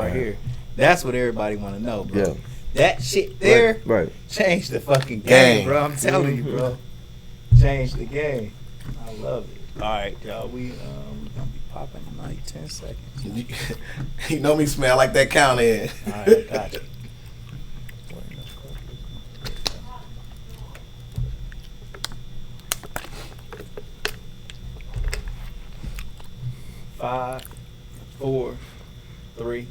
right here. That's what everybody want to know, bro. Yeah. That shit there Right. changed the fucking game, bro. I'm telling you, bro. Changed the game. I love it. All right, y'all. We gonna be popping in like 10 seconds. You know me smell like that count in. All right, got you. 5, 4, 3,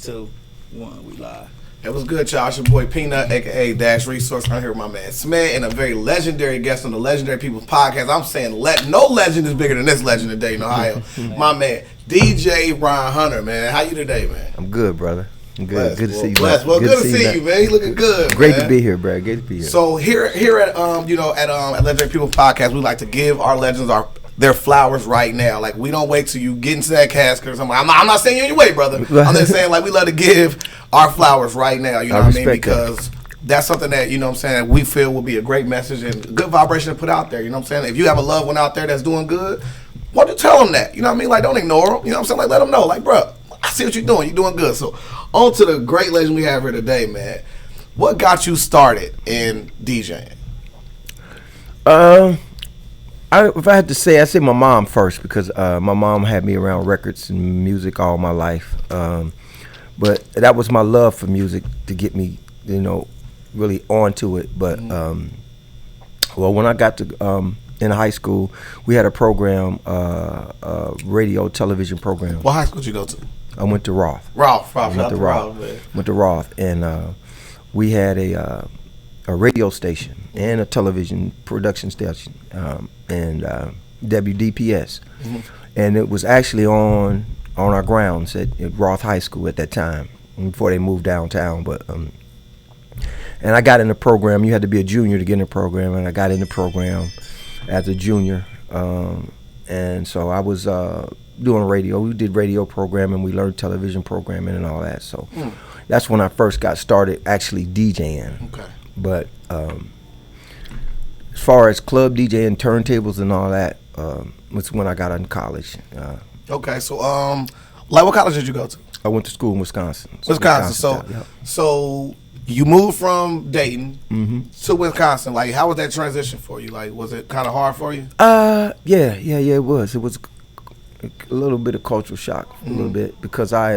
2, 1. We live. It was good, y'all. It's your boy Peanut, aka Dash Resource. I'm here with my man Smith and a very legendary guest on the Legendary People's Podcast. I'm saying no legend is bigger than this legend today in Ohio. My man, DJ Ron Hunter, man. How you today, man? I'm good, brother. I'm good. Good to see you. Well, good to see you, man. You looking good. Great to be here, bro. Great to be here. So here at at Legendary People's Podcast, we like to give our legends their flowers right now. Like, we don't wait till you get into that casket or something. I'm not saying you're in your way, brother. I'm just saying, like, we love to give our flowers right now. You know what I mean? Because that's something that, you know what I'm saying, we feel will be a great message and a good vibration to put out there. You know what I'm saying? If you have a loved one out there that's doing good, why don't you tell them that? You know what I mean? Like, don't ignore them. You know what I'm saying? Like, let them know. Like, bro, I see what you're doing. You're doing good. So, on to the great legend we have here today, man. What got you started in DJing? If I had to say, I'd say my mom first, because my mom had me around records and music all my life. But that was my love for music to get me, really onto it. But well, when I got to in high school, we had a program, radio television program. What high school did you go to? I went to Roth. Went to Roth, and we had a radio station and a television production station, and WDPS, and it was actually on our grounds at Roth High School at that time, before they moved downtown. But and I got in the program. You had to be a junior to get in the program, and I got in the program as a junior, and so I was doing radio. We did radio programming, we learned television programming and all that. So that's when I first got started actually DJing. Okay. But as far as club DJing, turntables and all that, was when I got in college. Okay, so like, what college did you go to? I went to school in Wisconsin. So you moved from Dayton to Wisconsin. Like, how was that transition for you? Like, was it kind of hard for you? Yeah, it was. It was a little bit of cultural shock, a little bit, because I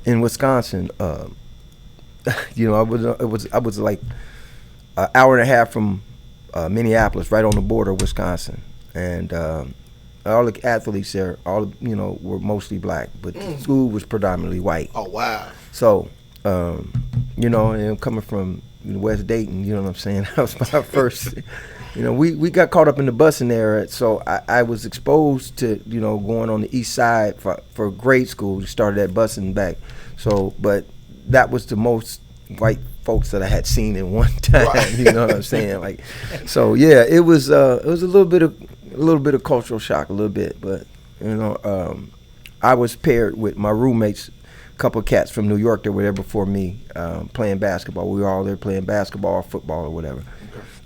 in Wisconsin, I was like an hour and a half from Minneapolis, right on the border of Wisconsin, and all the athletes there, were mostly black, but the school was predominantly white. Oh, wow. So, and coming from West Dayton, you know what I'm saying? That was my first. We got caught up in the busing era, so I was exposed to, going on the east side for grade school. We started at busing back. So, but that was the most white folks that I had seen in one time. Right. You know what I'm saying? Like, so yeah, it was a little bit of cultural shock, a little bit. But I was paired with my roommates, a couple of cats from New York that were there before me, playing basketball. We were all there playing basketball or football or whatever.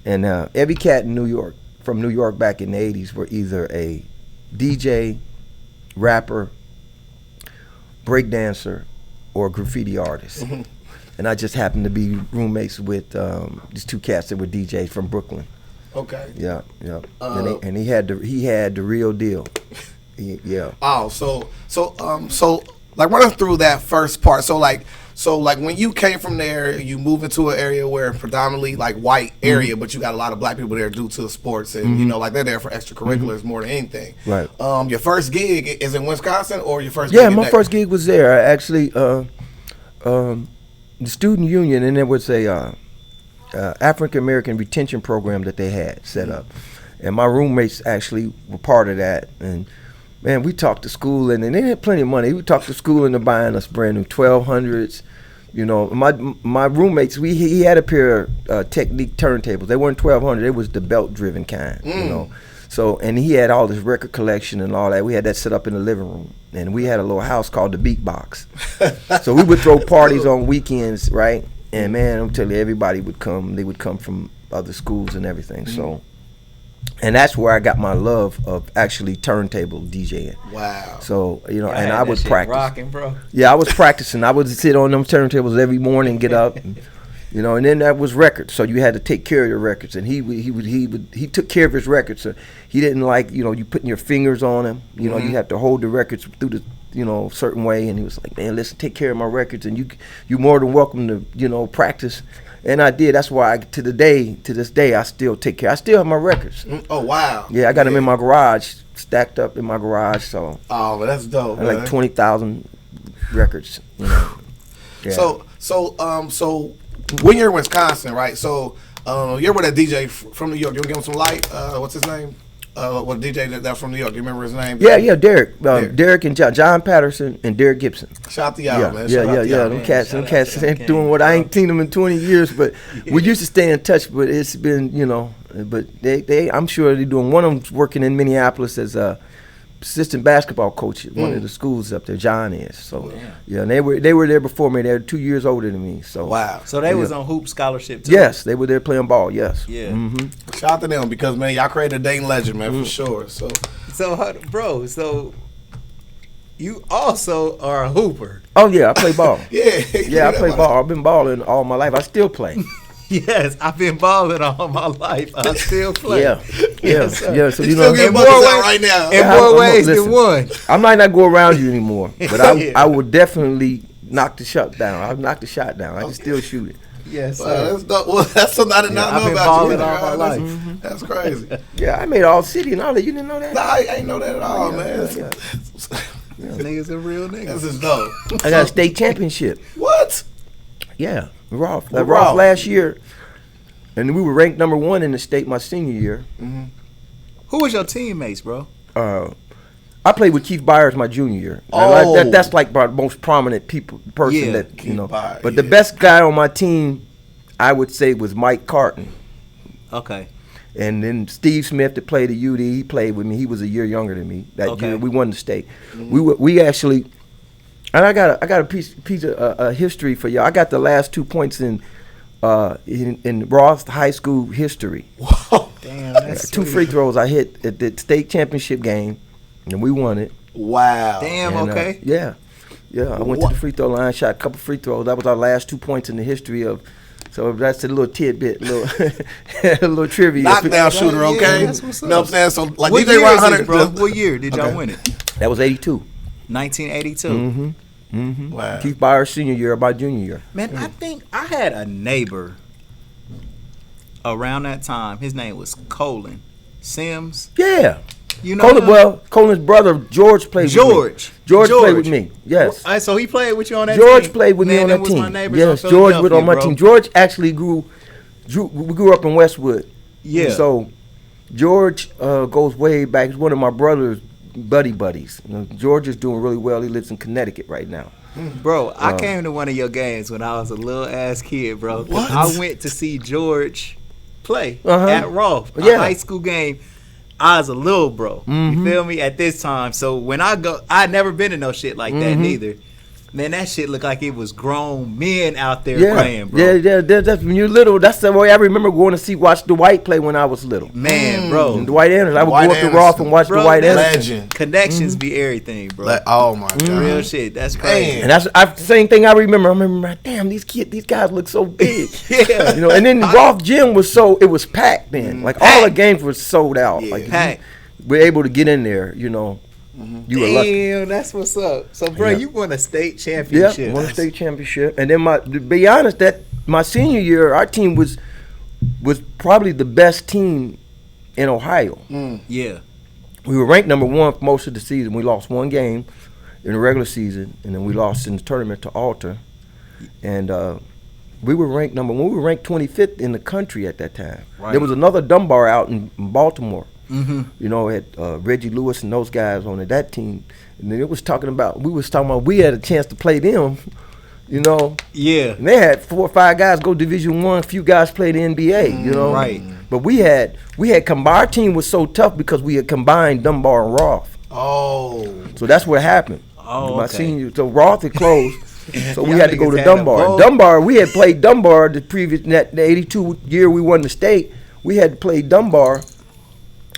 And every cat in New York, from New York back in the 80s, were either a DJ, rapper, breakdancer, or graffiti artist. And I just happened to be roommates with these two cats that were DJs from Brooklyn. Okay. Yeah. And he had the real deal. Yeah. Oh, so like, run us through that first part. So like when you came from there, you moved into an area where predominantly like white area, but you got a lot of black people there due to sports and like they're there for extracurriculars more than anything. Right. Your first gig is in Wisconsin, or your first? Yeah, my first gig was there. I actually, the student union, and there was a African American retention program that they had set up, and my roommates actually were part of that. And man, we talked to school, and they had plenty of money. We talked to school into buying us brand new 1200s. My roommates, he had a pair of Technique turntables. They weren't 1200. They was the belt-driven kind, So, and he had all this record collection and all that. We had that set up in the living room, and we had a little house called the Beat Box. So we would throw parties on weekends, right? And man, I'm telling you, everybody would come. They would come from other schools and everything. So And that's where I got my love of actually turntable DJing. Wow. So, you know, Y'all and had I that would shit practice. rocking, bro. Yeah, I was practicing. I would sit on them turntables every morning, get up, and, you know, and then that was records. So you had to take care of your records, and he took care of his records. So he didn't like, you know, you putting your fingers on them. You know, you have to hold the records through the, you know, certain way. And he was like, man, listen, take care of my records, and you're more than welcome to, you know, practice. And I did. That's why to this day, I still take care. I still have my records. Oh wow. Yeah, I got them in my garage, stacked up in my garage. So Oh, but that's dope. I had like 20,000 records. You know. Yeah. So when you're in Wisconsin, right? So you're with that DJ from New York. You want to give him some light? What's his name? What DJ that's from New York? Do you remember his name? Yeah, Derek. Derek and John Patterson and Derek Gibson. Shout out to y'all, man. Yeah. Them cats ain't doing what I ain't seen them in 20 years, but we used to stay in touch. But it's been, you know, but they I'm sure they're doing. One of them's working in Minneapolis as a assistant basketball coach at one of the schools up there. John is. So yeah, and they were there before me. They're 2 years older than me. So wow. So they was on hoop scholarship too. Yes, they were there playing ball. Yes. Yeah. Mm-hmm. Shout out to them because man, y'all created a Dayton legend, man, for sure. So bro, so you also are a hooper. Oh yeah, I play ball. yeah, I play ball. I've been balling all my life. I still play. Yes, I've been balling all my life. I still play. Yeah. Sir. So You you still know, getting buckets out right now. In Yeah, more I'm- ways listen. than one. I might not go around you anymore, but Yeah. I would definitely knock the shot down. I've knocked the shot down. I can still shoot it. Yes, That's dope. Well, that's something I did not I've know been about balling you. all my life. That's crazy. Yeah, I made all city and all that. You didn't know that? Nah, I ain't know that at all, man. Yeah. Niggas are real This niggas. is dope. I got a state championship. What? Yeah, Rolf. With Rolf Rolf. last year, and we were ranked number 1 in the state my senior year. Who was your teammates, bro? I played with Keith Byers my junior year. Oh. That's like my most prominent person Yeah, that, you Keith know. Byers, But the yeah. best guy on my team, I would say, was Mike Carton. Okay. And then Steve Smith that played at UD, he played with me. He was a year younger than me. That Okay. year we won the state. We actually, and I got a piece of history for y'all. I got the last 2 points in Ross High School history. Damn, that's 2 free throws I hit at the state championship game, and we won it. Wow. Damn, And, okay. Yeah. I went to the free throw line, shot a couple free throws. That was our last 2 points in the history of. So that's a little tidbit, a little trivia. Knockdown shooter, okay? Yeah, that's what's You know what I'm saying? So, like, What DJ year Ron is Hunter, this, bro? What year did y'all Okay. win it? That was 82. 1982. Wow. Keith Byers senior year, my junior year. Man, I think I had a neighbor around that time. His name was Colin Sims. Yeah. You know him? Colin's brother George played with me. George played with me. Yes. So he played with you on that George team? played with me Man, on them that was team. my neighbors Yes, on George was on my Philadelphia, team. bro. George actually we grew up in Westwood. Yeah. So George goes way back. He's one of my brother's buddies. You know, George is doing really well. He lives in Connecticut right now. Bro, I came to one of your games when I was a little ass kid, bro. What? I went to see George play Uh-huh. at Rolf, a Yeah. high school game. I was a little bro. You feel me? At this time. So when I go, I'd never been to no shit like that neither. Man, that shit looked like it was grown men out there playing, bro. Yeah. That's when you're little. That's the way I remember going to watch Dwight play when I was little. Man, bro. And Dwight Anderson. I would Dwight go up to Anderson. Roth and watch Bro, Dwight that's- Anderson. Legend. Connections be everything, bro. Like, oh my God. Real shit. That's crazy. And that's the same thing I remember. I remember, damn, these guys look so big. Yeah. You know, and then Roth Gym it was packed then. Like all the games were sold out. Yeah. Like if Packed. you were able to get in there, you know. You were lucky. Damn, that's what's up. So, bro, Yeah. you won a state Yeah, championship. won a state championship. And then to be honest, that my senior year, our team was probably the best team in Ohio. Yeah. We were ranked number 1 for most of the season. We lost 1 game in the regular season, and then we lost in the tournament to Alta. And we were ranked number 1. We were ranked 25th in the country at that time. Right. There was another Dunbar out in Baltimore. Mm-hmm. You know, had Reggie Lewis and those guys on that team. And then we was talking about we had a chance to play them. You know, Yeah. and they had 4 or 5 guys go Division I. A few guys played the NBA. You know, Right. But we had combined. Our team was so tough because we had combined Dunbar and Roth. Oh. So that's what happened. Oh, My okay. senior, so Roth had closed. So we Y'all had to go niggas to had a Dunbar. vote. Dunbar, we had played Dunbar the 82 year we won the state. We had to play Dunbar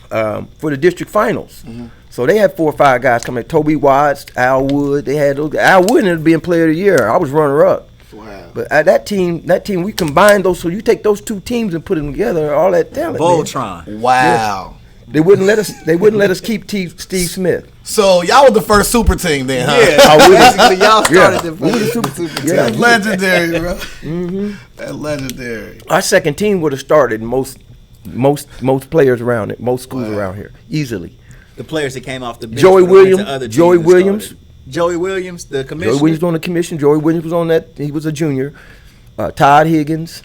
for the district finals. So they had 4 or 5 guys coming. Toby Watts, Al Wood. They had those. Al Wood ended up being player of the year. I was runner up. Wow. But that team, we combined those. So you take those 2 teams and put them together. All that talent. Voltron. Man. Wow. They wouldn't let us. They wouldn't let us keep Steve Smith. So y'all were the first super team then, huh? Yeah. Basically, y'all started the We were the super team. yeah. That's legendary, bro. That's legendary. Our second team would have started most players around it, most schools around here easily. The players that came off the bench. Joey but went to Williams, other teams Joey and Williams. started. Joey Williams, the commissioner. Joey Williams was on the commission. Joey Williams was on that. He was a junior. Todd Higgins,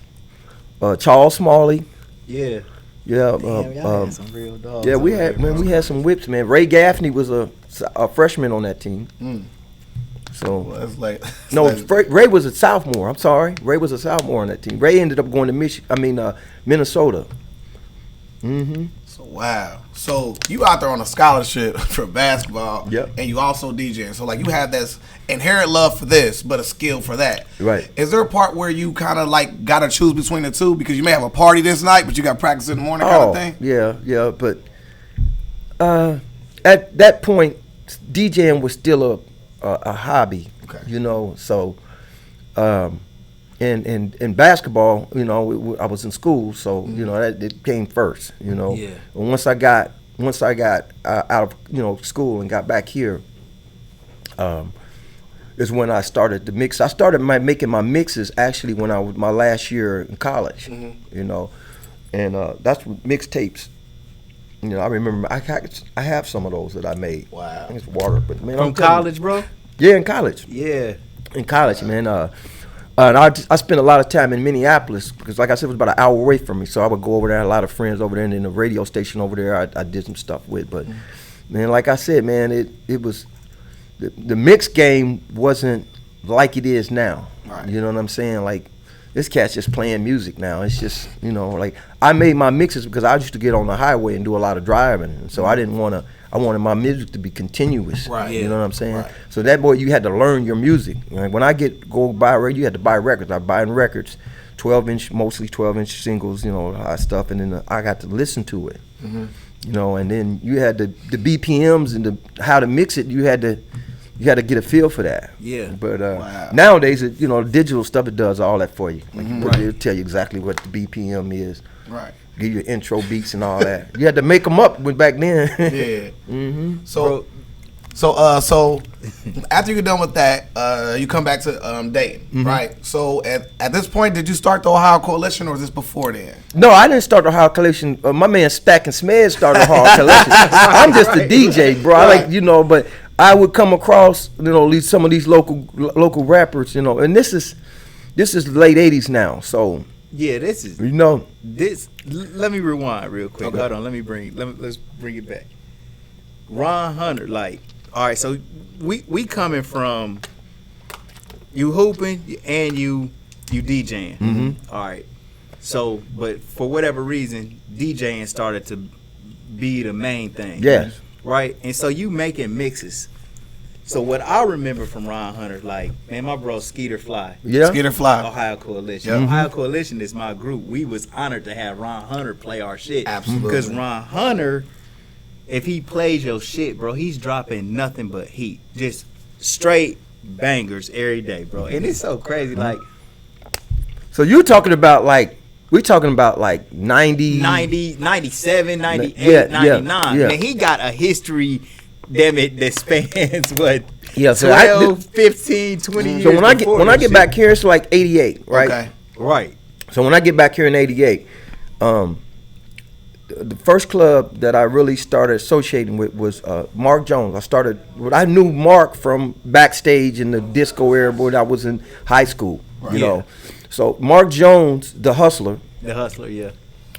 Charles Smalley. Yeah. Yeah. Damn, y'all had some real dogs. Yeah, we over had there, bro. we had some whips, man. Ray Gaffney was a freshman on that team. So Well, that's like no, Ray was a sophomore. I'm sorry, Ray was a sophomore on that team. Ray ended up going to Minnesota. So wow. So you out there on a scholarship for basketball, Yep. and you also DJing. So like you have this inherent love for this, but a skill for that. Right. Is there a part where you kind of like gotta choose between the two because you may have a party this night, but you got practice in the morning kind of thing? Yeah. But at that point, DJing was still a hobby. Okay. You know, so in basketball, you know, I was in school, so you know that it came first. You know, Yeah. And once I got out of school and got back here, is when I started to mix. I started making my mixes actually when I was my last year in college. You know, and that's mixtapes. You know, I remember I have some of those that I made. Wow. I think it's water, but man, From I'm telling you. college, bro? Yeah, in college. Yeah. In college, man. And I spent a lot of time in Minneapolis because, like I said, it was about an hour away from me. So I would go over there. I had a lot of friends over there, and then the radio station over there I did some stuff with. But man, like I said, man, it was the mix game wasn't like it is now. Right. You know what I'm saying? Like this cat's just playing music now. It's just, you know, like I made my mixes because I used to get on the highway and do a lot of driving, and so I didn't want to. I wanted my music to be continuous. Right. You know what I'm saying? Right. So that boy, you had to learn your music. Like when I go buy a record, you had to buy records. I buying records, 12-inch, mostly 12-inch singles, you know, stuff, and then I got to listen to it. You know, and then you had the BPMs and how to mix it. You had to get a feel for that. Yeah. But Wow. nowadays, you know, digital stuff, it does all that for you. Like Right. it'll tell you exactly what the BPM is. Right. Give you intro beats and all that. You had to make them up back then. Yeah. So after you get done with that, you come back to Dayton, right? So at this point, did you start the Ohio Coalition, or was this before then? No, I didn't start the Ohio Collection. My man Stack and Smed started the Ohio Collection. I'm just a DJ, bro. I like, you know, but I would come across, you know, some of these local rappers, you know, and this is late '80s now, so Yeah, this is you know. Let me rewind real quick. Okay. Hold on, let's bring it back. Ron Hunter, like, all right, so we coming from you hooping and you DJing. All right. So, but for whatever reason, DJing started to be the main thing. Yes. Right? And so you making mixes. So what I remember from Ron Hunter, like, man, my bro Skeeter Fly. Yeah. Skeeter Fly. Ohio Coalition. Yep. Ohio Coalition is my group. We was honored to have Ron Hunter play our shit. Absolutely. Because Ron Hunter, if he plays your shit, bro, he's dropping nothing but heat. Just straight bangers every day, bro. And it's so crazy. Like, So you talking about we're talking about 90, 97, 98, Yeah, 99. yeah. Man, he got a history, damn it, that spans, what, Yeah, so 12, 15, 20 years So when I before get this shit. back here, it's like '88, right? Okay. Right. So when I get back here in '88, the first club that I really started associating with was Mark Jones. I knew Mark from backstage in the disco era when I was in high school, you Yeah. know. So Mark Jones, the Hustler, The Hustler, yeah.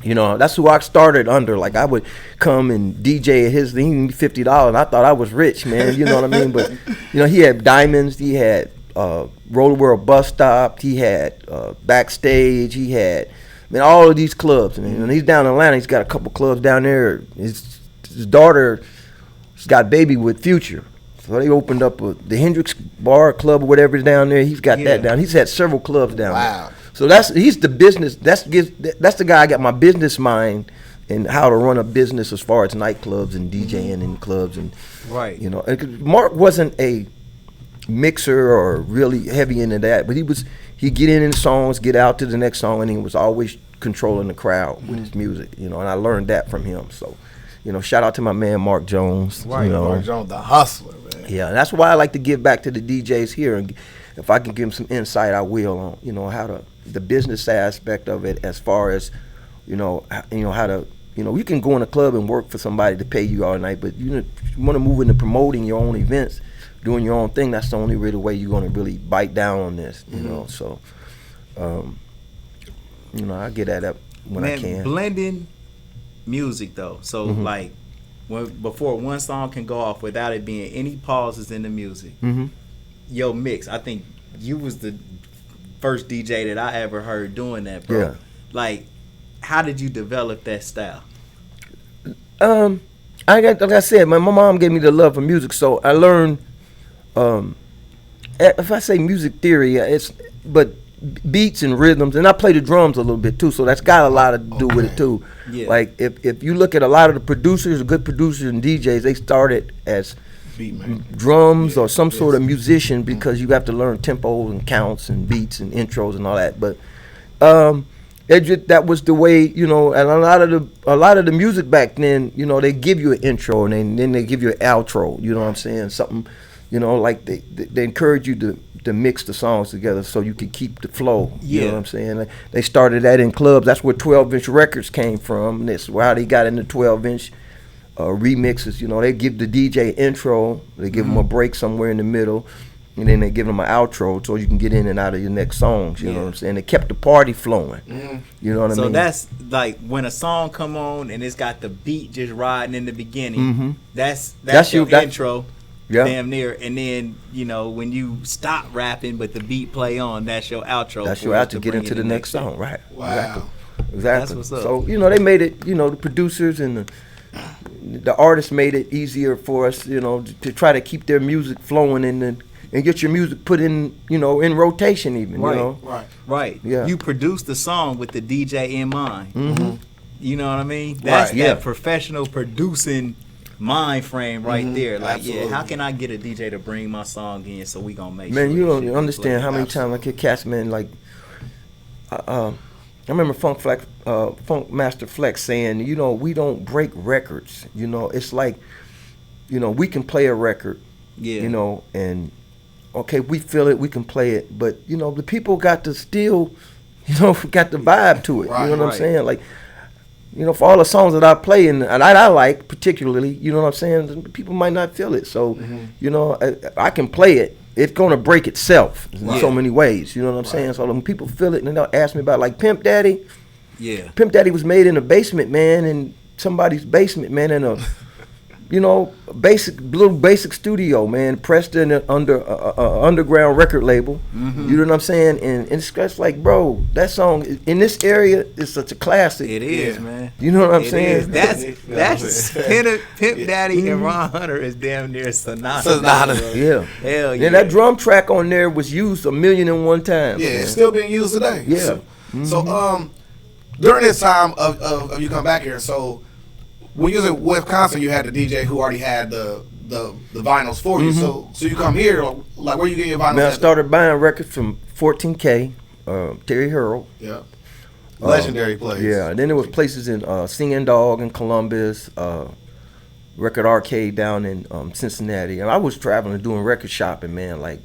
you know, that's who I started under. Like I would come and DJ at his thing, $50. I thought I was rich, man. You know what I mean? But you know, he had Diamonds, he had Roller World Bus Stop, he had Backstage, he had all of these clubs. And he's down in Atlanta. He's got a couple clubs down there. His daughter's got a baby with Future. So they opened up the Hendrix Bar Club or whatever is down there. He's got that down. He's had several clubs down Wow. there. So he's the business. That's the guy I got my business mind and how to run a business as far as nightclubs and DJing in clubs and Right. you know. And Mark wasn't a mixer or really heavy into that, but he'd get in songs, get out to the next song, and he was always controlling the crowd with his music, you know. And I learned that from him. So, you know, shout out to my man Mark Jones. Right, you know. Mark Jones, the hustler, man. Yeah, that's why I like to give back to the DJs here, and if I can give them some insight, I will on, you know, how the business aspect of it, as far as, you know how to, you know, you can go in a club and work for somebody to pay you all night, but you want to move into promoting your own events, doing your own thing. That's the only really way you're going to really bite down on this, you know. So, you know, I get at that when I can. Blending music though, so like before one song can go off without it being any pauses in the music. Yo, Mix, I think you was the first DJ that I ever heard doing that, bro. Yeah. Like, how did you develop that style? Like I said, my mom gave me the love for music, so I learned. If I say music theory, but beats and rhythms, and I play the drums a little bit too, so that's got a lot to do with it too. Yeah. Like if you look at a lot of the producers, good producers and DJs, they started as drums or some sort of musician, because you have to learn tempos and counts and beats and intros and all that. But that was the way, you know. And a lot of the music back then, you know, they give you an intro and then they give you an outro. You know what I'm saying? Something, you know, like they encourage you to mix the songs together so you can keep the flow. You know what I'm saying? They started that in clubs. That's where 12-inch records came from. And that's how they got into 12-inch remixes. You know, they give the DJ intro, they give them a break somewhere in the middle, and then they give them an outro so you can get in and out of your next songs. You know what I'm saying? They kept the party flowing. You know what I mean? So that's like when a song come on and it's got the beat just riding in the beginning. That's your intro. Yeah. Damn near. And then, you know, when you stop rapping but the beat play on, that's your outro. That's your outro to get into the next song, right? Wow. Exactly. That's what's up. So, you know, they made it, you know, the producers and the artists made it easier for us, you know, to try to keep their music flowing and get your music put in, you know, in rotation even, Right. you know. Right. Yeah. You produce the song with the DJ in mind. You know what I mean? Right. That's Yeah. that professional producing mind frame right there. Like, Absolutely. how can I get a DJ to bring my song in so we gonna make Man, sure you this don't shit understand play? how many times I get cats, man, like, I remember Funk Master Flex saying, you know, we don't break records. You know, it's like, you know, we can play a record, you know, and okay, we feel it, we can play it, but you know, the people got to still, you know, got the vibe to it. Right, you know what right. I'm saying? Like, you know, for all the songs that I play and I like particularly, you know what I'm saying, people might not feel it. So, you know, I can play it. It's gonna break itself in so many ways. You know what I'm saying? So when people feel it and they'll ask me about, like, Pimp Daddy. Yeah. Pimp Daddy was made in a basement, man, in somebody's basement, man, in a, you know, little basic studio, man, pressed in under underground record label. You know what I'm saying? And it's just like, bro, that song in this area is such a classic. It is, man. You know what I'm It saying? is. That's Pimp Daddy and Ron Hunter is damn near synonymous. Synonymous. Yeah. Hell yeah. And that drum track on there was used 1,000,001 times. Yeah, man. it's still being used today. Yeah. So during this time of you come back here, so when you was in Wisconsin, you had the DJ who already had the vinyls for you. So you come here, like, where you get your vinyls? Man, I at? started buying records from 14K, Terry Hurl. Yeah. Legendary place. Yeah, and then there was places in Singing Dog in Columbus, Record Arcade down in Cincinnati. And I was traveling doing record shopping, man, like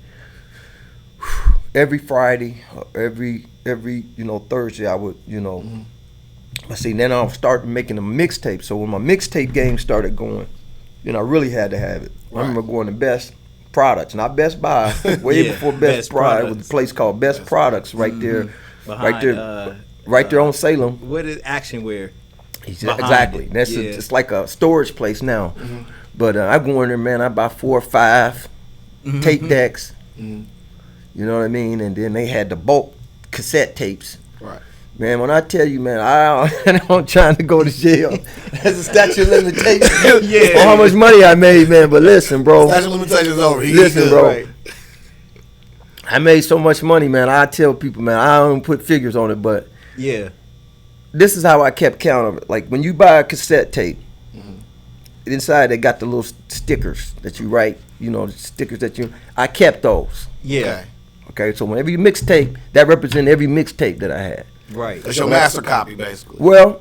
every Friday, every you know, Thursday I would, you know. I see, then I'll start making a mixtape. So when my mixtape game started going, you know, I really had to have it. I remember going to Best Products, not Best Buy, way before Best Products. It was a place called Best Products right there, Behind, right there on Salem. What is Action Wear? Exactly. it. That's Yeah. it's like a storage place now. But I go in there, man. I buy 4 or 5 tape decks. You know what I mean? And then they had the bulk cassette tapes. Right. Man, when I tell you, man, I'm trying to go to jail. That's a statute of limitations Yeah. on how much money I made, man. But listen, bro. Statute of limitations over. Listen, bro. Right. I made so much money, man. I tell people, man, I don't put figures on it, but Yeah. this is how I kept count of it. Like when you buy a cassette tape, inside they got the little stickers that you write. You know, the stickers that I kept those. Yeah. Okay. So whenever you mixtape, that represents every mixtape that I had. Right. It's your master copy, basically. Well,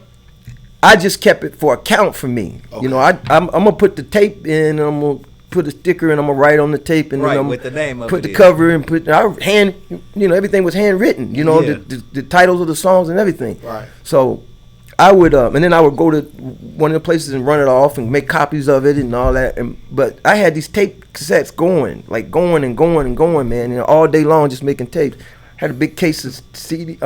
I just kept it for account for me. Okay. You know, I'm gonna put the tape in, and I'm gonna put a sticker, and I'm gonna write on the tape, and Right, then I'm with the name of put it the in. cover and put everything was handwritten. You know, Yeah. the titles of the songs and everything. Right. So I would, and then I would go to one of the places and run it off and make copies of it and all that. But I had these tape cassettes going, man, all day long, just making tapes. Had a big case of CD,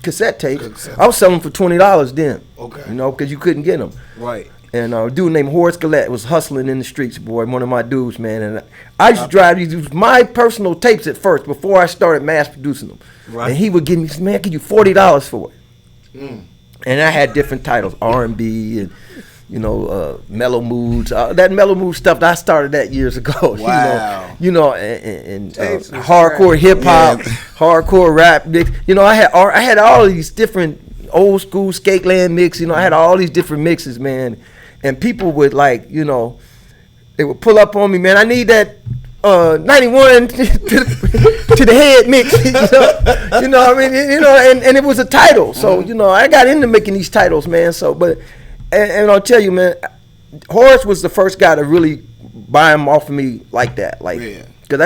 cassette tapes. I was selling them for $20 then. Okay. You know, because you couldn't get them. Right. And a dude named Horace Gillette was hustling in the streets, boy, one of my dudes, man. And I used to drive these, it was my personal tapes at first before I started mass producing them. Right. And he would give me, man, I give you $40 for it. And I had different titles, R&B and, Mellow Moods. That Mellow Mood stuff, I started that years ago. Wow. And Tapes was hardcore hip hop, Yeah. hardcore rap. I had all of these different old school Skateland mix. I had all these different mixes, man. And people would they would pull up on me, man. I need that 91 to the head mix. And it was a title. So I got into making these titles, man. So, and I'll tell you, man, Horace was the first guy to really buy them off of me like that, because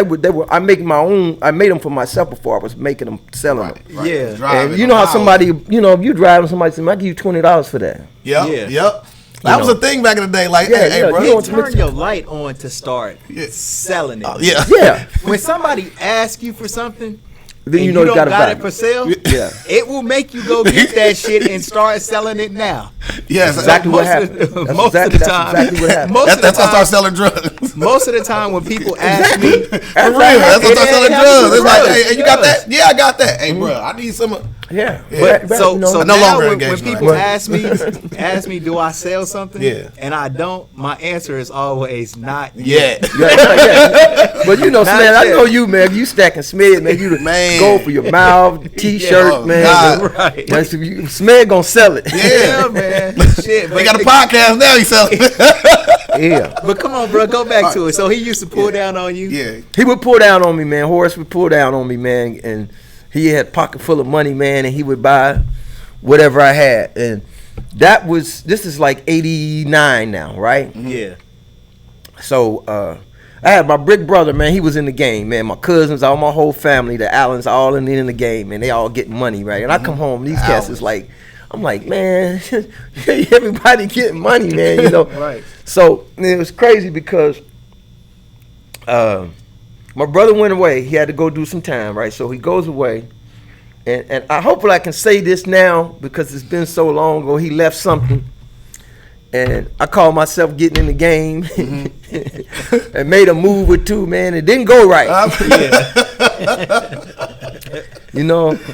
I made my own. I made them for myself before I was making them, selling them. Right. Yeah. Driving And you know how miles. somebody, if you drive and somebody says, I give you $20 for that. Yep. Yeah. Yep. That was a thing back in the day. Like, Yeah, hey, yeah, bro. you They don't- turn your light on to start Yeah. selling it. Yeah. Yeah. When somebody asks you for something, Then and you know you don't gotta got buy it it. for sale, Yeah. it will make you go get that shit and start selling it now. Yes. Exactly what Most of happened. the- That's most of the that's time. exactly what happened. Most of the That's why I time, start selling drugs. most of the time when people ask me, For real. That's why I start selling it drugs. It's like, happens. hey, you got that? Yeah, I got that. Hey, bro, I need some. Yeah. Yeah. So no now longer when engaged in people that. ask me, do I sell something? Yeah. And I don't. My answer is always not Yeah. Yeah. But Not Smed, I yet. know you, man. You stacking Smed, man. You the Man. go for your mouth, t-shirt, Oh, man. God. Right. That's- Smed gonna sell it. Yeah, man. Shit. They got a podcast now. He selling. Yeah. But come on, bro. Go back to it. So he used to pull down on you. Yeah. He would pull down on me, man. Horace would pull down on me, man, and he had a pocket full of money, man, and he would buy whatever I had. And this is like 89 now, right? Yeah. So I had my big brother, man. He was in the game, man. My cousins, all my whole family, the Allens, all in the game, man. They all getting money, right? And I come home, these cats is like, I'm like, man, everybody getting money, man. Right. So it was crazy because my brother went away. He had to go do some time, right? So he goes away. And I hopefully I can say this now because it's been so long ago. He left something. And I call myself getting in the game and made a move or two, man. It didn't go right.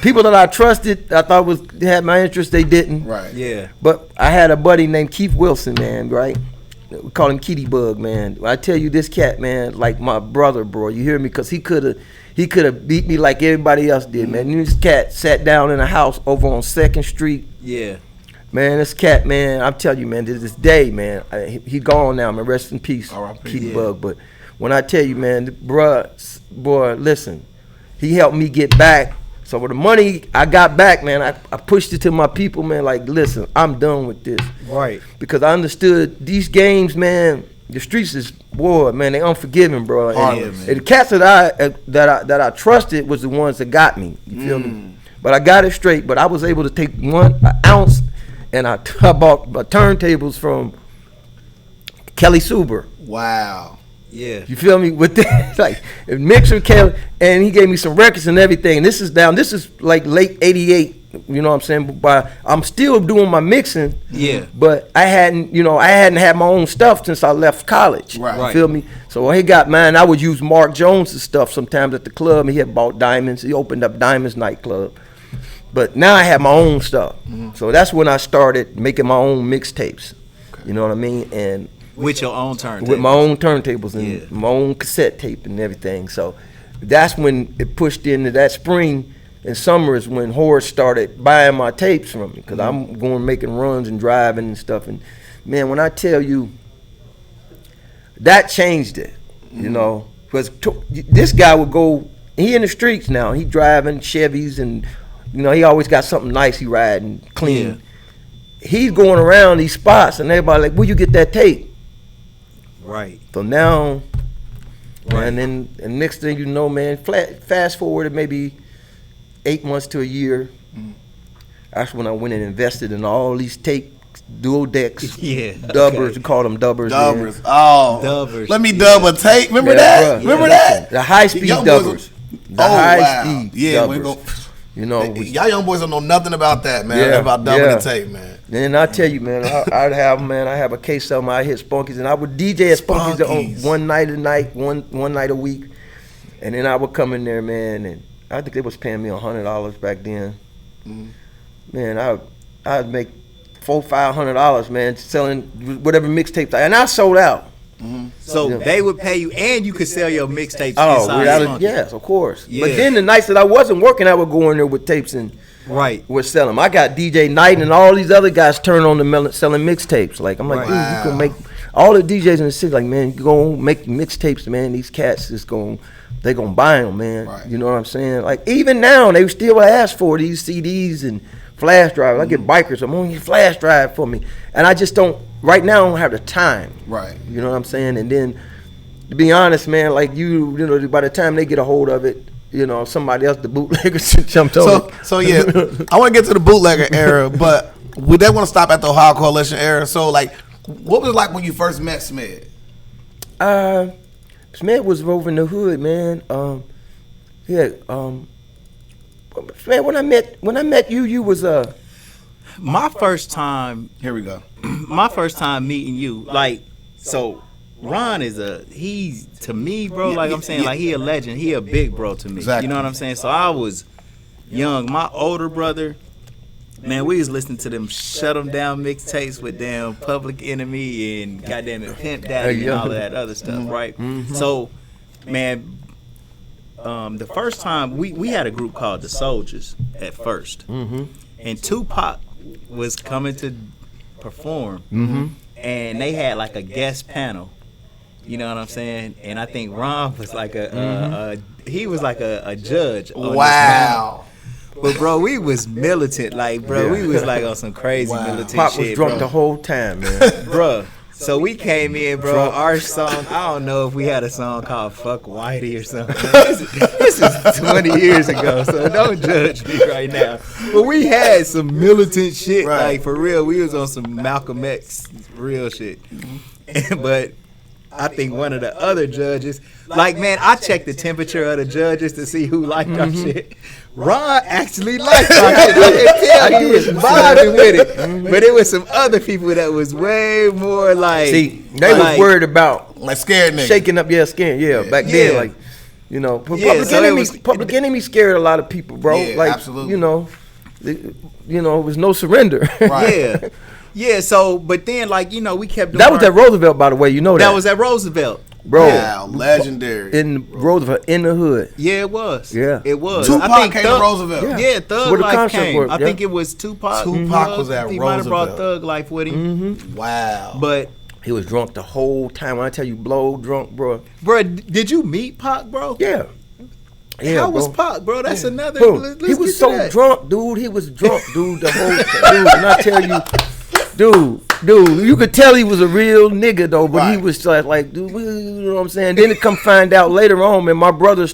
People that I trusted, I thought had my interest, they didn't. Right. Yeah. But I had a buddy named Keith Wilson, man, right? We call him Kitty Bug, man. I tell you, this cat, man, like my brother, bro. You hear me? Because he could have beat me like everybody else did, man. This cat sat down in a house over on 2nd Street. Yeah. Man, this cat, man, I'm telling you, man, to this day, man, he gone now, man. Rest in peace, R.I.P. Kitty Yeah. Bug. But when I tell you, man, boy, listen, he helped me get back. So with the money I got back, man, I pushed it to my people, man, like, listen, I'm done with this. Right. Because I understood these games, man, the streets is, boy, man, they unforgiving, bro. Heartless. And the cats that I trusted was the ones that got me. You feel me? But I got it straight. But I was able to take an ounce, and I bought turntables from Kelly Suber. Wow. Yeah. You feel me? With that, like mixer Kelly, and he gave me some records and everything. And this is like late '88. You know what I'm saying? But I'm still doing my mixing. Yeah. But I hadn't had my own stuff since I left college. Right. You feel me? So when he got mine, I would use Mark Jones' stuff sometimes at the club. He had bought Diamonds. He opened up Diamonds nightclub. But now I have my own stuff. So that's when I started making my own mixtapes. You know what I mean? And With your own turn. with my own turntables and Yeah. my own cassette tape and everything. So that's when it pushed into that spring. in summers when Horace started buying my tapes from me, because I'm going making runs and driving and stuff. And man, when I tell you, that changed it, you know, because this guy would go. He in the streets now. He driving Chevys and, you know, he always got something nice he riding clean. Yeah. He's going around these spots and everybody like, where you get that tape? Right. So now, and then and next thing you know, man, fast forward maybe 8 months to a year. That's when I went and invested in all these tape dual decks. Yeah. Dubbers, we call them dubbers. Dubbers. Man. Oh. Dubbers. Let me dub a tape. Remember that? Bro, Remember that? The high speed dubbers. The high speed dubbers. You know, y'all young boys don't know nothing about that, man. About dubbing the tape, man. And I tell you, man, I have a case of them. I hit Spunkies, and I would DJ at Spunkies on one night a week, and then I would come in there, man, and I think they was paying me $100 back then. Man, I'd make $400-500, man, selling whatever mixtapes, and I sold out. So they would pay you, and you could sell your mixtapes. Yes, of course. Yeah. But then the nights that I wasn't working, I would go in there with tapes and would sell them. I got DJ Knight and all these other guys turned on to selling mixtapes. Like I'm like, dude, you can make all the DJs in the city. Like, man, you gonna make mixtapes, man. These cats they gonna buy them, man. Right. You know what I'm saying? Like even now, they still ask for these CDs and flash drives. I get bikers. I'm on your flash drive for me, and I just don't. Right now, I don't have the time. Right. You know what I'm saying? And then, to be honest, man, like you know, by the time they get a hold of it, you know, somebody else, the bootleggers, jumped on it. So yeah, I want to get to the bootlegger era, but we don't want to stop at the Ohio Coalition era. So, like, what was it like when you first met Smed? Smed was over in the hood, man. Man, when I met you, you was my first time. Here we go. My first time meeting you, like, so Ron he's to me, bro, like I'm saying, like he a legend, he a big bro to me. Exactly. You know what I'm saying? So I was young. My older brother, man, we was listening to them Shut 'Em Down mixtapes with damn Public Enemy and goddamn it Pimp Daddy and all of that other stuff, right? So, man, the first time we had a group called the Soldiers at first, and Tupac was coming to perform, and they had like a guest panel. You know what I'm saying? And I think Ron was like he was like a judge. Wow. But bro, we was militant, like bro, we was like on some crazy militant Pop shit. Was drunk the whole time, man. Bro. So we came in, bro. Our song, I don't know if we had a song called "Fuck Whitey" or something. This is 20 years ago, so don't judge me right now. But we had some militant shit, like for real. We was on some Malcolm X real shit. But I think one of the other judges, like, man, I checked the temperature of the judges to see who liked our shit. Ron actually liked our shit. I could tell he was vibing with it. But it was some other people that was way more like. See, they was worried about like scared niggas. Shaking up, scared, back then, like, you know, Public Enemy scared a lot of people, bro. Like, absolutely. You know, it was no surrender. Right. Yeah, so, but then, like, you know, we kept doing. That was at Roosevelt, by the way, you know that. That was at Roosevelt. Bro. Wow, legendary. In Roosevelt, in the hood. Yeah, it was. Yeah. It was. Tupac came to Roosevelt. Yeah, Thug Life came. I think it was Tupac. Tupac was at Roosevelt. He might have brought Thug Life with him. Wow. But he was drunk the whole time. When I tell you, blow drunk, bro. Bro, did you meet Pac, bro? Yeah. How was Pac, bro? That's another. Bro, he was so drunk, dude. He was drunk, dude, the whole time. Dude, and I tell you, dude, you could tell he was a real nigga though, but he was like, dude, you know what I'm saying? Then to come find out later on, man, my brother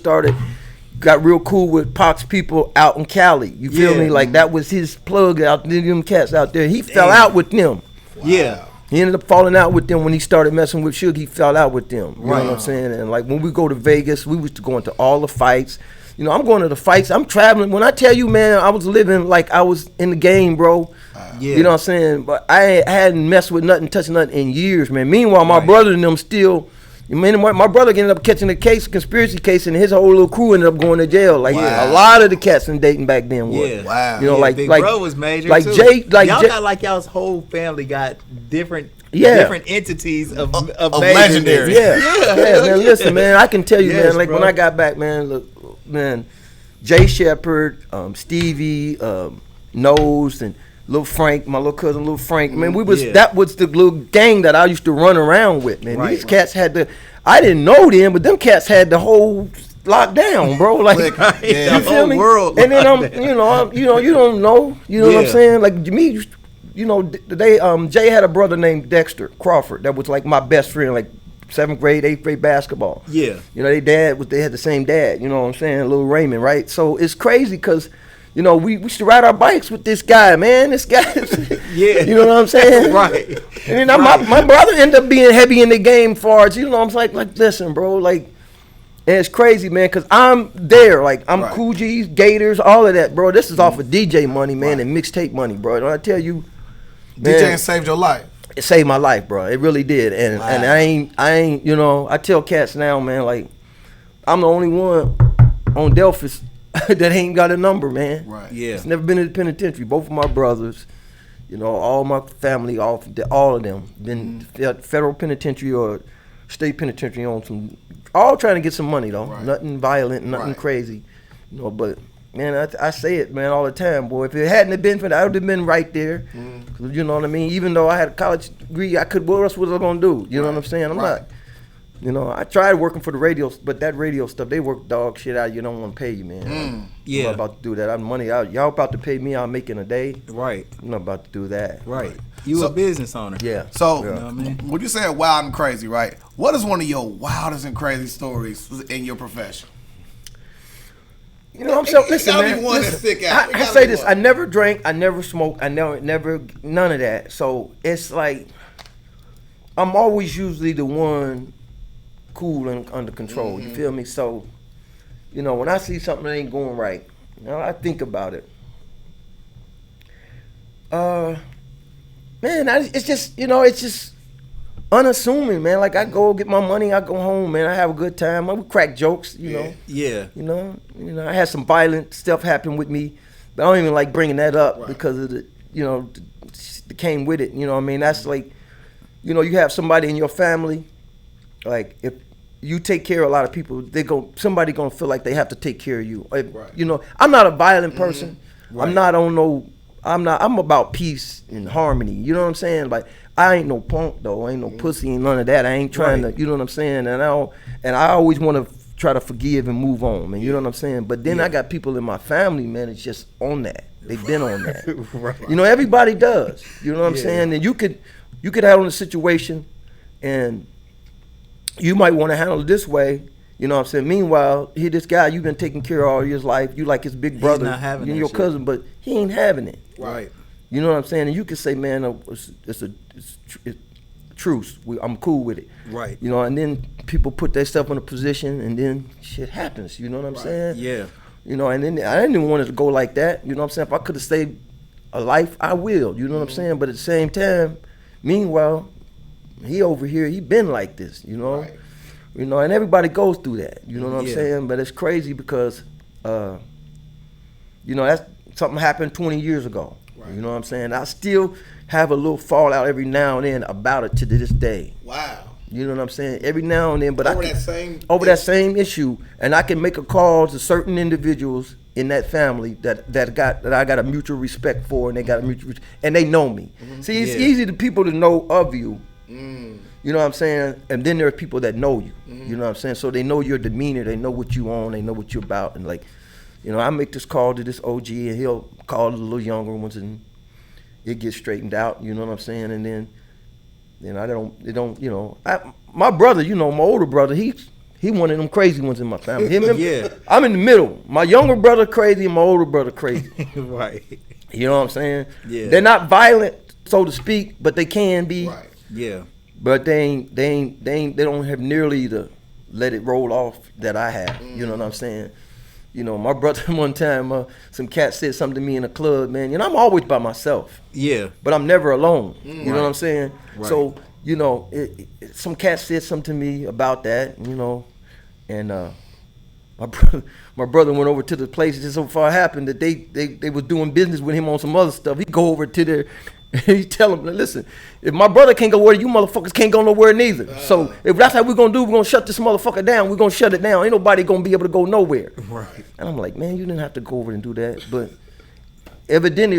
got real cool with Pac's people out in Cali. You feel me? Like that was his plug out there, them cats out there. He fell out with them. Wow. Yeah. He ended up falling out with them when he started messing with Suge. He fell out with them. You know what I'm saying? And like when we go to Vegas, we was going to all the fights. You know, I'm going to the fights. I'm traveling. When I tell you, man, I was living like I was in the game, bro. You know what I'm saying? But I hadn't messed with nothing, touched nothing in years, man. Meanwhile, my brother and them still, my brother ended up catching a conspiracy case, and his whole little crew ended up going to jail. Like a lot of the cats in Dayton back then was. Yeah. Wow. You know, Big Bro was major like too. Jay, like y'all Jay, got like y'all's whole family got different entities of legendary. Yeah. Man, listen, man, I can tell you, man, like when I got back, man, look, man, Jay Shepard, Stevie, Nose, and Lil Frank, my little cousin Lil Frank. Man, that was the little gang that I used to run around with, man. These cats had I didn't know them, but them cats had the whole locked down, bro. Like, the whole me? world. And then you don't know, what I'm saying? Like me, Jay had a brother named Dexter Crawford that was like my best friend, like 7th grade, 8th grade basketball. Yeah. They had the same dad, you know what I'm saying? Little Raymond, right? So it's crazy because, we used to ride our bikes with this guy, man. This guy yeah. You know what I'm saying? Right. And then my brother ended up being heavy in the game for it. I'm like, listen, bro, like, and it's crazy, man, because I'm there. Like, I'm Cool G's, Gators, all of that, bro. This is off of DJ money, man, and mixtape money, bro. Don't I tell you, man, DJing saved your life. It saved my life, bro. It really did. And I ain't, I tell cats now, man, like, I'm the only one on Delphus that ain't got a number, man. Right. Yeah. It's never been in the penitentiary. Both of my brothers, all my family, all of them, been federal penitentiary or state penitentiary on some, all trying to get some money, though. Right. Nothing violent, nothing crazy. But, man, I say it, man, all the time, boy. If it hadn't have been for that, I would have been right there. You know what I mean? Even though I had a college degree, what else was I going to do? You know what I'm saying? I'm not. I tried working for the radio, but that radio stuff, they work dog shit out. You don't want to pay you, man. Yeah. I'm not about to do that. Y'all about to pay me, I'll make in a day. Right. I'm not about to do that. Right. You a business owner. Yeah. So, You know what I mean? when you say wild and crazy, right? What is one of your wildest and crazy stories in your profession? Listen, gotta man. be one that stick out. It I gotta say be this: one. I never drank, I never smoked, I never none of that. So it's like I'm always usually the one cool and under control. You feel me? So, when I see something that ain't going right, I think about it. Man, it's just unassuming, man. Like, I go get my money, I go home, man. I have a good time. I would crack jokes, you know. Yeah. I had some violent stuff happen with me, but I don't even like bringing that up because of the that came with it. You know what I mean? That's like, you have somebody in your family, like if you take care of a lot of people, somebody gonna feel like they have to take care of you. I'm not a violent person. I'm about peace and harmony. You know what I'm saying? Like, I ain't no punk though. I ain't no pussy and none of that. I ain't trying to, you know what I'm saying? And I always want to try to forgive and move on, man. You know what I'm saying? But then I got people in my family, man, it's just on that. They've been on that. Right. Everybody does. You know what I'm saying? And you could handle the situation and you might want to handle it this way. You know what I'm saying? Meanwhile, here this guy you've been taking care of all his life. You like his big brother. Not having you're that your shit. cousin, but he ain't having it. Right. You know what I'm saying? And you can say, man, it's truce. I'm cool with it. Right. And then people put themselves in a position, and then shit happens. You know what I'm saying? Yeah. And then I didn't even want it to go like that. You know what I'm saying? If I could have saved a life, I will. You know what I'm saying? But at the same time, meanwhile, he over here, he been like this. Right. And everybody goes through that. You know what I'm Yeah. saying? But it's crazy because, that's something happened 20 years ago. Right. You know what I'm saying? I still have a little fallout every now and then about it to this day. Wow. You know what I'm saying? Every now and then, but Over that same issue, and I can make a call to certain individuals in that family that I got a mutual respect for, and they got a and they know me. See, it's easy to people to know of you. You know what I'm saying? And then there are people that know you. You know what I'm saying? So they know your demeanor, they know what you on, they know what you're about, and like, I make this call to this OG, and he'll call the little younger ones, and it gets straightened out. You know what I'm saying? And then my brother, my older brother, he one of them crazy ones in my family. Yeah. I'm in the middle. My younger brother crazy, and my older brother crazy. Right. You know what I'm saying? Yeah. They're not violent, so to speak, but they can be. Right. Yeah. But they don't have nearly the let it roll off that I have. You know what I'm saying? My brother one time, some cat said something to me in a club, man. I'm always by myself. Yeah. But I'm never alone. You know what I'm saying? Right. So, some cat said something to me about that, and my brother went over to the place. Just so far happened that they was doing business with him on some other stuff. He go over to there, He tell him, listen, if my brother can't go where, you motherfuckers can't go nowhere neither. So if that's how we're gonna do, we're gonna shut this motherfucker down. We're gonna shut it down. Ain't nobody gonna be able to go nowhere. Right. And I'm like, man, you didn't have to go over and do that, but evidently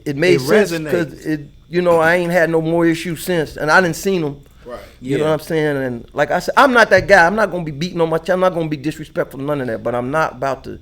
it made sense because I ain't had no more issues since, and I didn't seen them. Right. You know what I'm saying? And like I said, I'm not that guy. I'm not gonna be beating on my chest. I'm not gonna be disrespectful, none of that. But I'm not about to.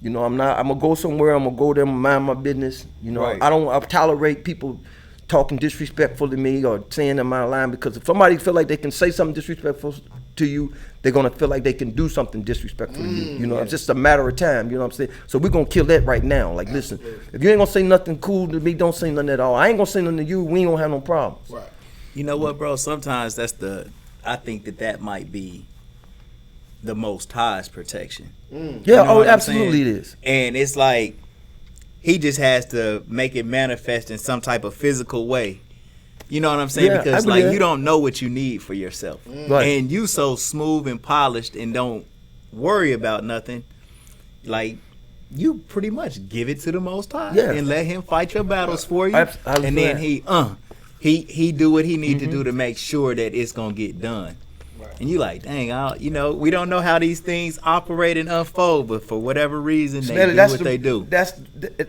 I'm gonna go somewhere. I'm gonna go there. I'm gonna mind my business. Right. I tolerate people talking disrespectful to me or saying in my line, because if somebody feel like they can say something disrespectful to you, they're gonna feel like they can do something disrespectful to you. It's just a matter of time. You know what I'm saying? So we're gonna kill that right now. Like, listen, if you ain't gonna say nothing cool to me, don't say nothing at all. I ain't gonna say nothing to you. We ain't gonna have no problems. Right. You know what, bro? Sometimes I think that might be the Most High's protection. Yeah, absolutely it is. And it's like he just has to make it manifest in some type of physical way. You know what I'm saying? Yeah, because like you don't know what you need for yourself. Right. And you so smooth and polished and don't worry about nothing. Like, you pretty much give it to the Most High and let him fight your battles for you. And then he do what he need to do to make sure that it's gonna get done. Right. And you like, dang, we don't know how these things operate and unfold, but for whatever reason, they do what they do.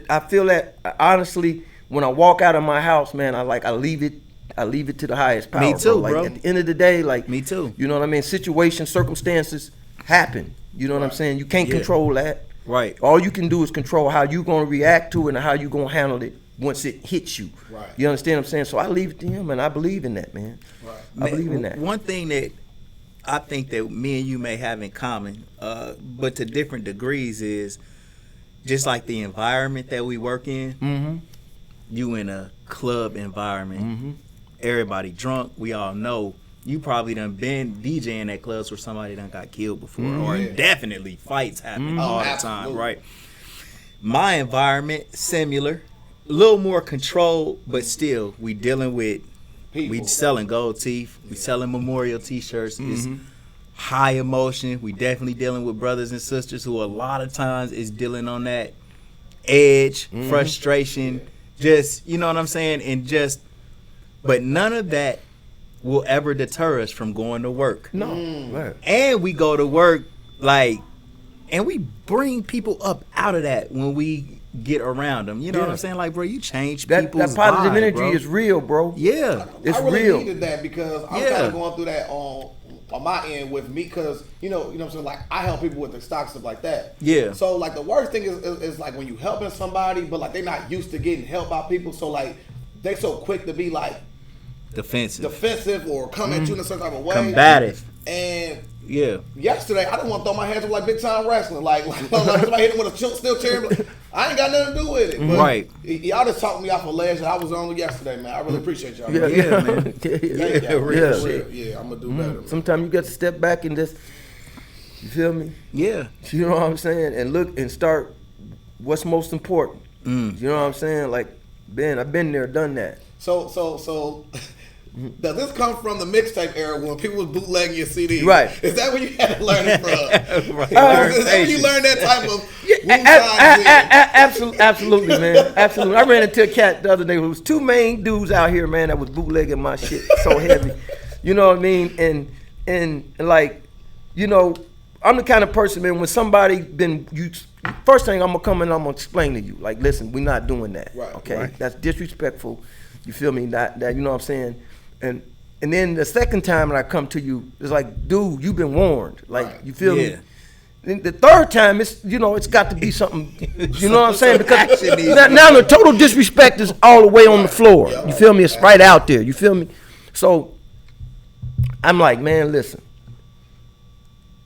I feel that honestly, when I walk out of my house, man, I leave it to the highest power. Me too, bro. bro. At the end of the day, like, me too. You know what I mean? Situations, circumstances happen. You know what I'm saying? You can't control that. Right. All you can do is control how you gonna react to it and how you gonna handle it once it hits you. Right. You understand what I'm saying? So I leave it to him, and I believe in that, man. Right. I believe in that. One thing that I think that me and you may have in common, but to different degrees, is just like the environment that we work in. Mm-hmm. You in a club environment, everybody drunk. We all know you probably done been DJing at clubs where somebody done got killed before, or definitely fights happen all the time, right? My environment, similar, a little more controlled, but still, we dealing with people. We selling gold teeth, we selling memorial T-shirts. It's high emotion. We definitely dealing with brothers and sisters who a lot of times is dealing on that edge, frustration, just, you know what I'm saying, but none of that will ever deter us from going to work. No, right. And we go to work and we bring people up out of that when we get around them. You know what I'm saying? Like, bro, you change people's that positive vibe, energy bro. is real, bro. Yeah, it's I really real. needed that because I'm kind of going through that on my end with me, because you know what I'm saying, like, I help people with their stock, stuff like that. Yeah. So like the worst thing is like when you helping somebody, but like they're not used to getting help by people, so like they so quick to be like defensive or come at you in a certain type of way, combative. And yesterday I didn't want to throw my hands up like big time wrestling, like somebody hit him with a steel chair. I ain't got nothing to do with it. But right. Y'all just talked me off a ledge that I was on yesterday, man. I really appreciate y'all. Man. Yeah, man. Yeah, I'm gonna do better. Man. Sometimes you got to step back and just, you feel me? Yeah. You know what I'm saying? And look and start what's most important. You know what I'm saying? Like, Ben, I've been there, done that. So does this come from the mixtape era when people was bootlegging your CDs? Right. Is that where you had to learn it from? Right. Is that when you learned that type of absolutely, man. Absolutely. I ran into a cat the other day who was two main dudes out here, man, that was bootlegging my shit so heavy. You know what I mean? And like, you know, I'm the kind of person, man, when somebody first thing I'm gonna come in, I'm gonna explain to you, like, listen, we're not doing that. Right. Okay? Right. That's disrespectful. You feel me? That you know what I'm saying? And then the second time that I come to you, it's like, dude, you've been warned. Like, you feel me? Then the third time, it's got to be something. You know what I'm saying? Because now the total disrespect is all the way on the floor. You feel me? It's right out there. You feel me? So I'm like, man, listen.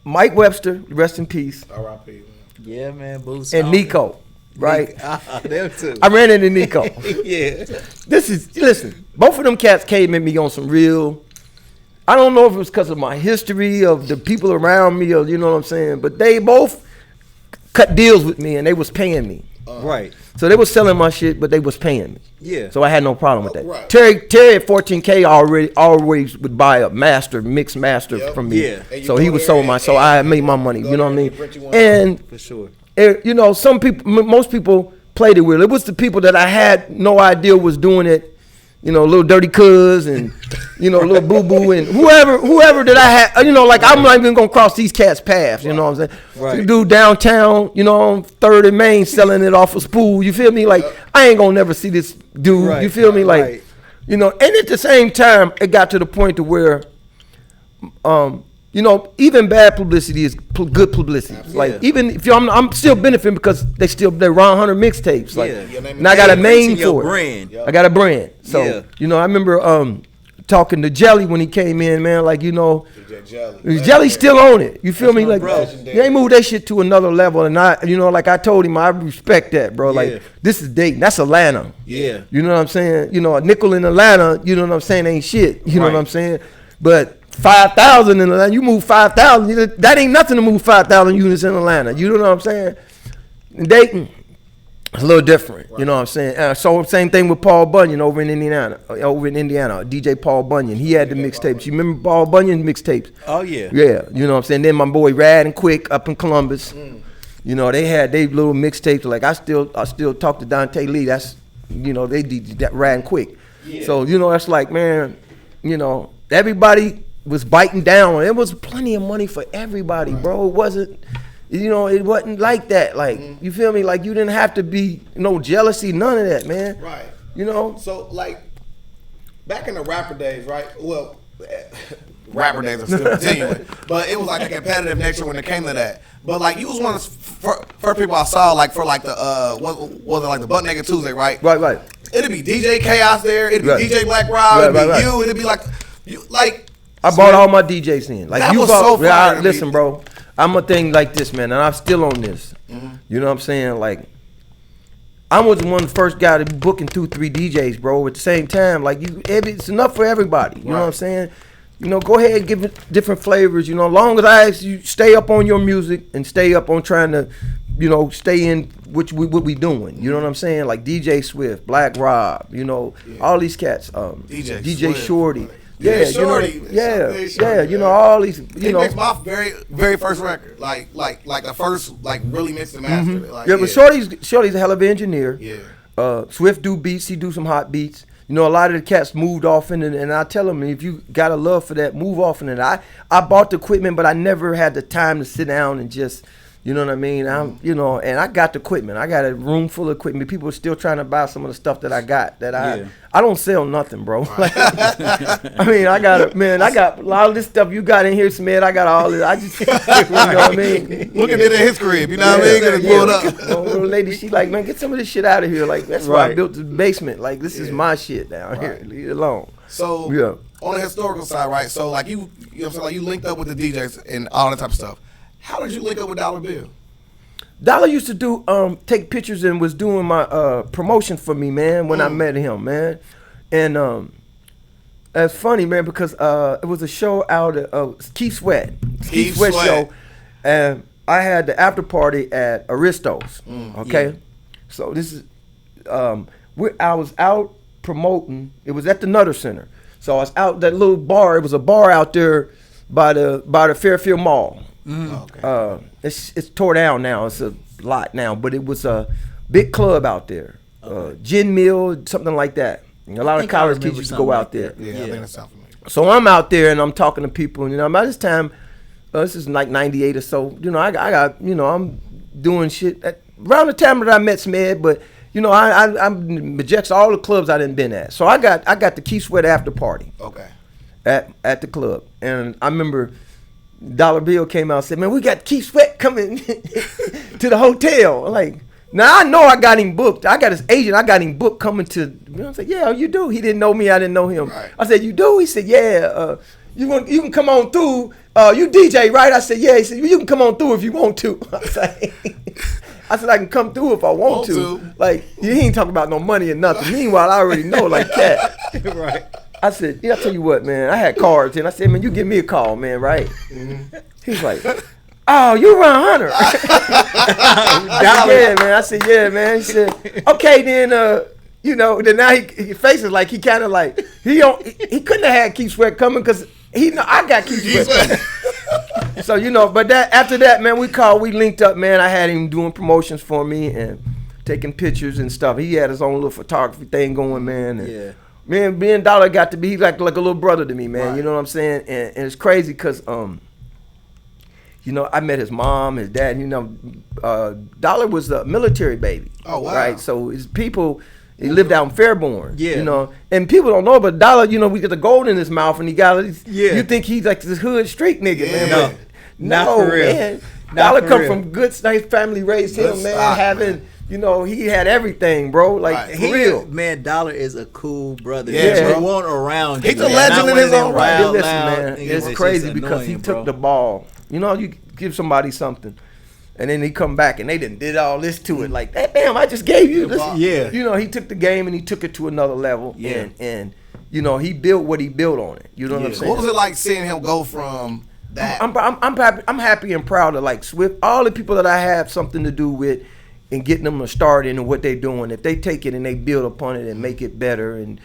Mike Webster, rest in peace. R.I.P. man. Yeah, man. Boost and Nico, right? Them too. I ran into Nico. Yeah. Listen, both of them cats came at me on some real, I don't know if it was because of my history of the people around me, or you know what I'm saying, but they both cut deals with me and they was paying me. Right. So they was selling my shit, but they was paying me. Yeah. So I had no problem with that. Right. Terry at 14K always would buy a mixed master from me. Yeah. So he was sold my, so I made my money. You know what I mean? And for sure. You know, most people played it with. It was the people that I had no idea was doing it you know, Little Dirty Cuz and, you know, Little Boo Boo and whoever that I had, you know, like I'm not even gonna cross these cats' paths, you know what I'm saying? Right. You do downtown, you know, on 3rd and Main selling it off a spool, you feel me? Like, I ain't gonna never see this dude, Right, you feel me? Like, right. you know, and at the same time, it got to the point to where, you know, even bad publicity is good publicity. Absolutely. Like, even if I'm still benefiting because they're Ron Hunter mixtapes. Like, Yeah. and I got a name Your for it. brand. I got a brand. So, Yeah. you know, I remember talking to Jelly when he came in, man. Like, you know, Jelly's still on it. You feel me? Like, bro. they moved that shit to another level. And I, you know, like I told him, I respect that, bro. Yeah. Like, this is Dayton. That's Atlanta. Yeah. You know what I'm saying? You know, a nickel in Atlanta, you know what I'm saying, ain't shit. You know Right. what I'm saying? But 5,000 in Atlanta, you move 5,000. That ain't nothing to move 5,000 units in Atlanta. You know what I'm saying? In Dayton, it's a little different. You know what I'm saying? So same thing with Paul Bunyan over in Indiana. DJ Paul Bunyan. He had the mixtapes. You remember Paul Bunyan mixtapes? Oh yeah. Yeah, you know what I'm saying? Then my boy Rad and Quick up in Columbus. You know, they had their little mixtapes. Like I still talk to Dante Lee. That's, you know, they did that Rad and Quick. Yeah. So, you know, that's like, man, you know, everybody was biting down. It was plenty of money for everybody, bro. It wasn't, you know, it wasn't like that. Like, you feel me? Like, you didn't have to be no jealousy, none of that, man. Right. You know? So, like, back in the rapper days, right? Well, rapper days are still continuing, but it was like a competitive nature when it came to that. But like, you was one of the first people I saw, like for like the what was it, like the Butt Naked Tuesday, right? Right. It'd be DJ Chaos there. It'd be Right. DJ Black Rob. It'd be Right. you. It'd be like you like. I bought all my DJs in. Like, That you was bought, so fire to me. listen, bro, I'm a thing like this, man, and I'm still on this. You know what I'm saying? Like, I was one of the first guy to be booking 2-3 DJs, bro. At the same time, like, it's enough for everybody. You know what I'm saying? You know, go ahead and give it different flavors. You know, as long as you stay up on your music and stay up on trying to, you know, stay in what we doing. You know what I'm saying? Like DJ Swift, Black Rob, you know, all these cats. DJ Swift. Shorty. Yeah, Yeah, Shorty. you know, Shorty, yeah, you know, all these, He you know. makes my very first record, like the first like really mixed and mastered. Like, Yeah, but Shorty's a hell of an engineer. Yeah. Swift do beats, he do some hot beats. You know, a lot of the cats moved off in it, and I tell them, if you got a love for that, move off in it. I bought the equipment, but I never had the time to sit down and just, you know what I mean? You know, and I got the equipment. I got a room full of equipment. People are still trying to buy some of the stuff that I got. I don't sell nothing, bro. Like, I mean, I got a lot of this stuff you got in here, Smith. I got all this. I just, you know what I mean? Look at it in his crib. You know what I mean? Gonna pull it up. Little lady, she like, man, get some of this shit out of here. Like, that's why I built the basement. Like, this is my shit down here. Leave it alone. So Yeah. on the historical side, right? So like you know what I'm saying? Like you linked up with the DJs and all that type of stuff. How did you link up with Dollar Bill? Dollar used to do take pictures and was doing my promotion for me, man, when I met him, man. And it's funny, man, because it was a show out at Keith Sweat. Keith Sweat show. And I had the after party at Aristo's. Okay? Yeah. So this is I was out promoting. It was at the Nutter Center. So I was out that little bar. It was a bar out there by the Fairfield Mall. Okay. It's tore down now. It's a lot now, but it was a big club out there. Gin Mill, something like that. A lot of college kids used to go out there. Yeah, I think that's something. So I'm out there and I'm talking to people, and you know, by this time, this is like '98 or so. You know, I got, you know, I'm doing shit around the time that I met Smed, but you know, I'm rejects all the clubs I done been at. So I got the Keith Sweat after party. Okay. At the club, and I remember Dollar Bill came out and said, "Man, we got Keith Sweat coming to the hotel." I'm like, now I know I got him booked. I got his agent. I got him booked coming to. You know, I said, "Yeah, you do." He didn't know me. I didn't know him. Right. I said, "You do?" He said, "Yeah. You can come on through. You DJ, right?" I said, "Yeah." He said, "You can come on through if you want to." I said, "I can come through if I want to." Like, he ain't talking about no money or nothing. Meanwhile, I already know, like, cat. Right. I said, "Yeah, I tell you what, man. I had cards, and I said, man, you give me a call, man, right?" He's like, "Oh, you Ron Hunter?" I said, "Yeah, man." I said, "Yeah, man." He said, "Okay, then, you know." Then now his face is like he kind of like he couldn't have had Keith Sweat coming because he know I got Keith Sweat coming. So you know, but after that, man, we linked up, man. I had him doing promotions for me and taking pictures and stuff. He had his own little photography thing going, man. And, Yeah. Me and Dollar got to be, he's like a little brother to me, man. Right. You know what I'm saying? And it's crazy because, you know, I met his mom, his dad. You know, Dollar was a military baby. Oh, wow. Right? So his people, he lived out in Fairborn. Yeah. You know, and people don't know, but Dollar, you know, we get the gold in his mouth and he got, Yeah. you think he's like this hood street nigga, Yeah. man. No, not for real. Man. Not Dollar for come real. from good, nice family, raised Good him, man, stock, having, man. you know, he had everything, bro. Like, Right. for real. Man, Dollar is a cool brother. Yeah, Yeah, bro. want around. He's you, a man. legend Not in one his of them own right. Hey, wild, listen, loud man, niggas it's that's crazy just because he annoying, took bro. the ball. You know, you give somebody something, and then he come back and they did all this to it. Like, damn, I just gave you this. Yeah. You know, he took the game and he took it to another level. Yeah. And you know, he built what he built on it. You know what I'm Yeah. saying? What was it like seeing him go from that? I'm happy and proud of like Swift, all the people that I have something to do with, and getting them to start into what they're doing. If they take it and they build upon it and make it better and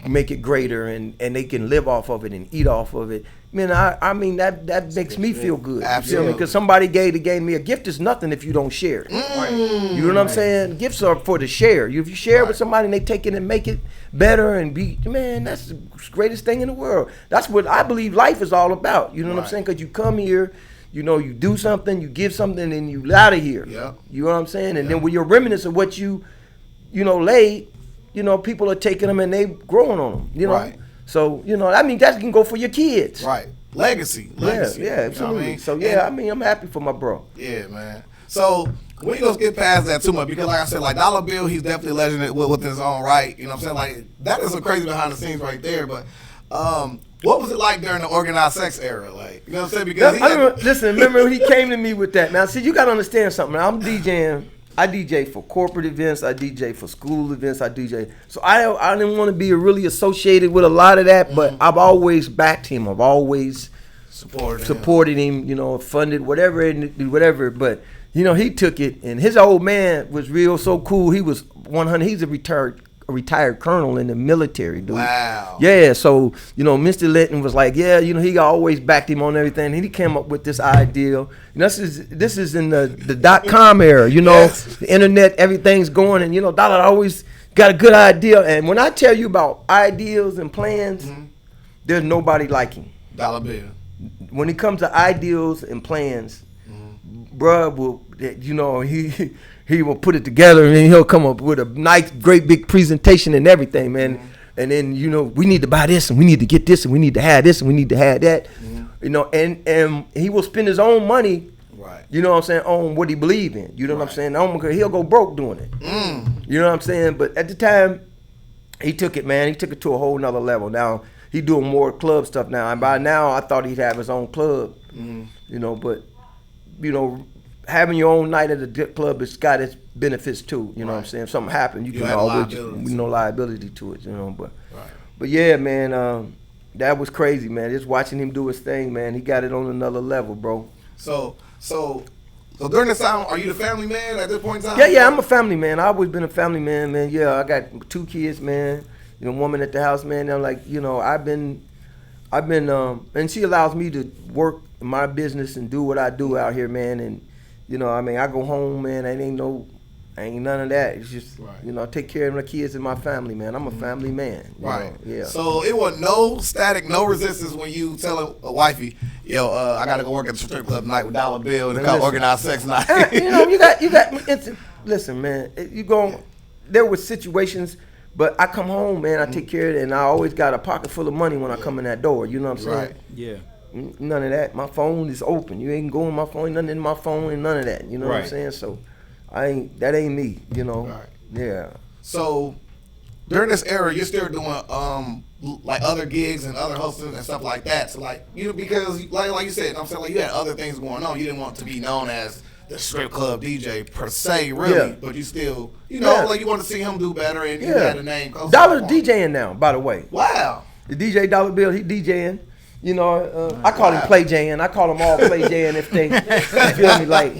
make it greater, and they can live off of it and eat off of it. Man, I mean that makes me feel good. Absolutely. Because somebody gave me a gift is nothing if you don't share it. You know what I'm saying? Gifts are for the share. If you share it with somebody and they take it and make it better and be, man, that's the greatest thing in the world. That's what I believe life is all about. You know what I'm saying? Because you come here, you know, you do something, you give something, and you out of here. Yeah. You know what I'm saying? And then with your remnants of what you know, laid, you know, people are taking them and they growing on them. You know. Right. So, you know, I mean, that can go for your kids. Right. Legacy. Yeah, Legacy. yeah, You know what absolutely. I mean? So, yeah, And- I mean, I'm happy for my bro. Yeah, man. So we gonna get past that too much because, like I said, like Dollar Bill, he's definitely a legend with his own right. You know what I'm saying? Like that is some crazy behind the scenes right there. But what was it like during the organized sex era? Like, you know what I'm saying? Because Remember when he came to me with that. Now, see, you got to understand something. I'm DJing. I DJ for corporate events. I DJ for school events. I DJ. So I didn't want to be really associated with a lot of that, but I've always backed him. I've always supported him, you know, funded whatever. But, you know, he took it, and his old man was real so cool. He was 100. He's a retired colonel in the military, dude. Wow. Yeah, so, you know, Mr. Linton was like, yeah, you know, he always backed him on everything. And he came up with this idea. You know, this is in the .com era, you know, Yes. the internet, everything's going, and, you know, Dollar always got a good idea. And when I tell you about ideas and plans, there's nobody like him. Dollar Bill. When it comes to ideals and plans, bruh will, you know, he will put it together, and then he'll come up with a nice, great big presentation and everything, man. And then, you know, we need to buy this, and we need to get this, and we need to have this, and we need to have that. You know, and he will spend his own money, Right. you know what I'm saying, on what he believe in. You know what I'm saying? He'll go broke doing it. You know what I'm saying? But at the time, he took it, man. He took it to a whole nother level. Now, he doing more club stuff now. And by now, I thought he'd have his own club. You know, but, you know, having your own night at the club has got its benefits too. You know what I'm saying? If something happened, you can have always, liability. liability to it, you know. Right. But yeah, man, that was crazy, man. Just watching him do his thing, man. He got it on another level, bro. So during this time, are you the family man at this point in time? Yeah, I'm a family man. I've always been a family man, man. Yeah, I got 2 kids, man. You know, woman at the house, man. I'm like, you know, I've been, and she allows me to work in my business and do what I do out here, man. And, you know, I mean, I go home, man. Ain't none of that. It's just, you know, I take care of my kids and my family, man. I'm a family man. You Right. know? Yeah. So it was no static, no resistance when you tell a wifey, yo, I gotta go work at the strip club tonight with Dollar Bill and call organized sex night. You know, you got. Listen, man. There were situations, but I come home, man. I take care of it, and I always got a pocket full of money when I come in that door. You know what I'm saying? Right. Yeah. None of that. My phone is open. You ain't going my phone. Nothing in my phone and none of that. You know what I'm Right. saying? So, that ain't me. You know. Right. Yeah. So during this era, you're still doing like other gigs and other hosting and stuff like that. So like, you know, because like you said, I'm saying, like, you had other things going on. You didn't want to be known as the strip club DJ per se, really, Yeah. but you still, you know, Yeah. like you want to see him do better, and you Yeah. had a name. Dollar's DJing now, by the way. Wow. The DJ Dollar Bill, he DJing. You know, I call him Play Jing. I call them all Play Jing if they, you feel me, like,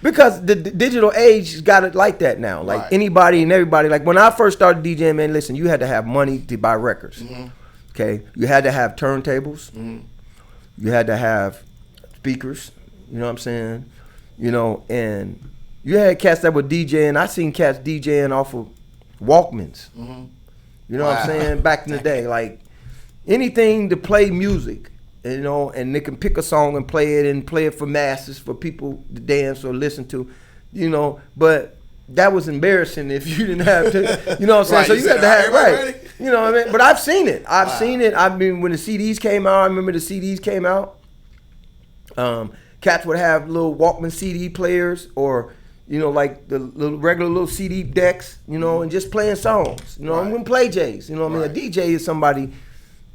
because the digital age got it like that now. Like Right. anybody and everybody. Like when I first started DJing, man, listen, you had to have money to buy records. Okay, you had to have turntables. You had to have speakers. You know what I'm saying? You know, and you had cats that were DJing. I seen cats DJing off of Walkmans. You know what I'm saying? Back in the day, like anything to play music, you know, and they can pick a song and play it for masses, for people to dance or listen to, you know. But that was embarrassing if you didn't have to, you know what I'm saying? So you had to have, right. You know what I mean? But I've seen it. I've seen it. I mean, when the CDs came out, I remember the CDs came out. Cats would have little Walkman CD players, or, you know, like the little regular little CD decks, you know, and just playing songs. You know, I'm gonna play J's. You know what I mean? A DJ is somebody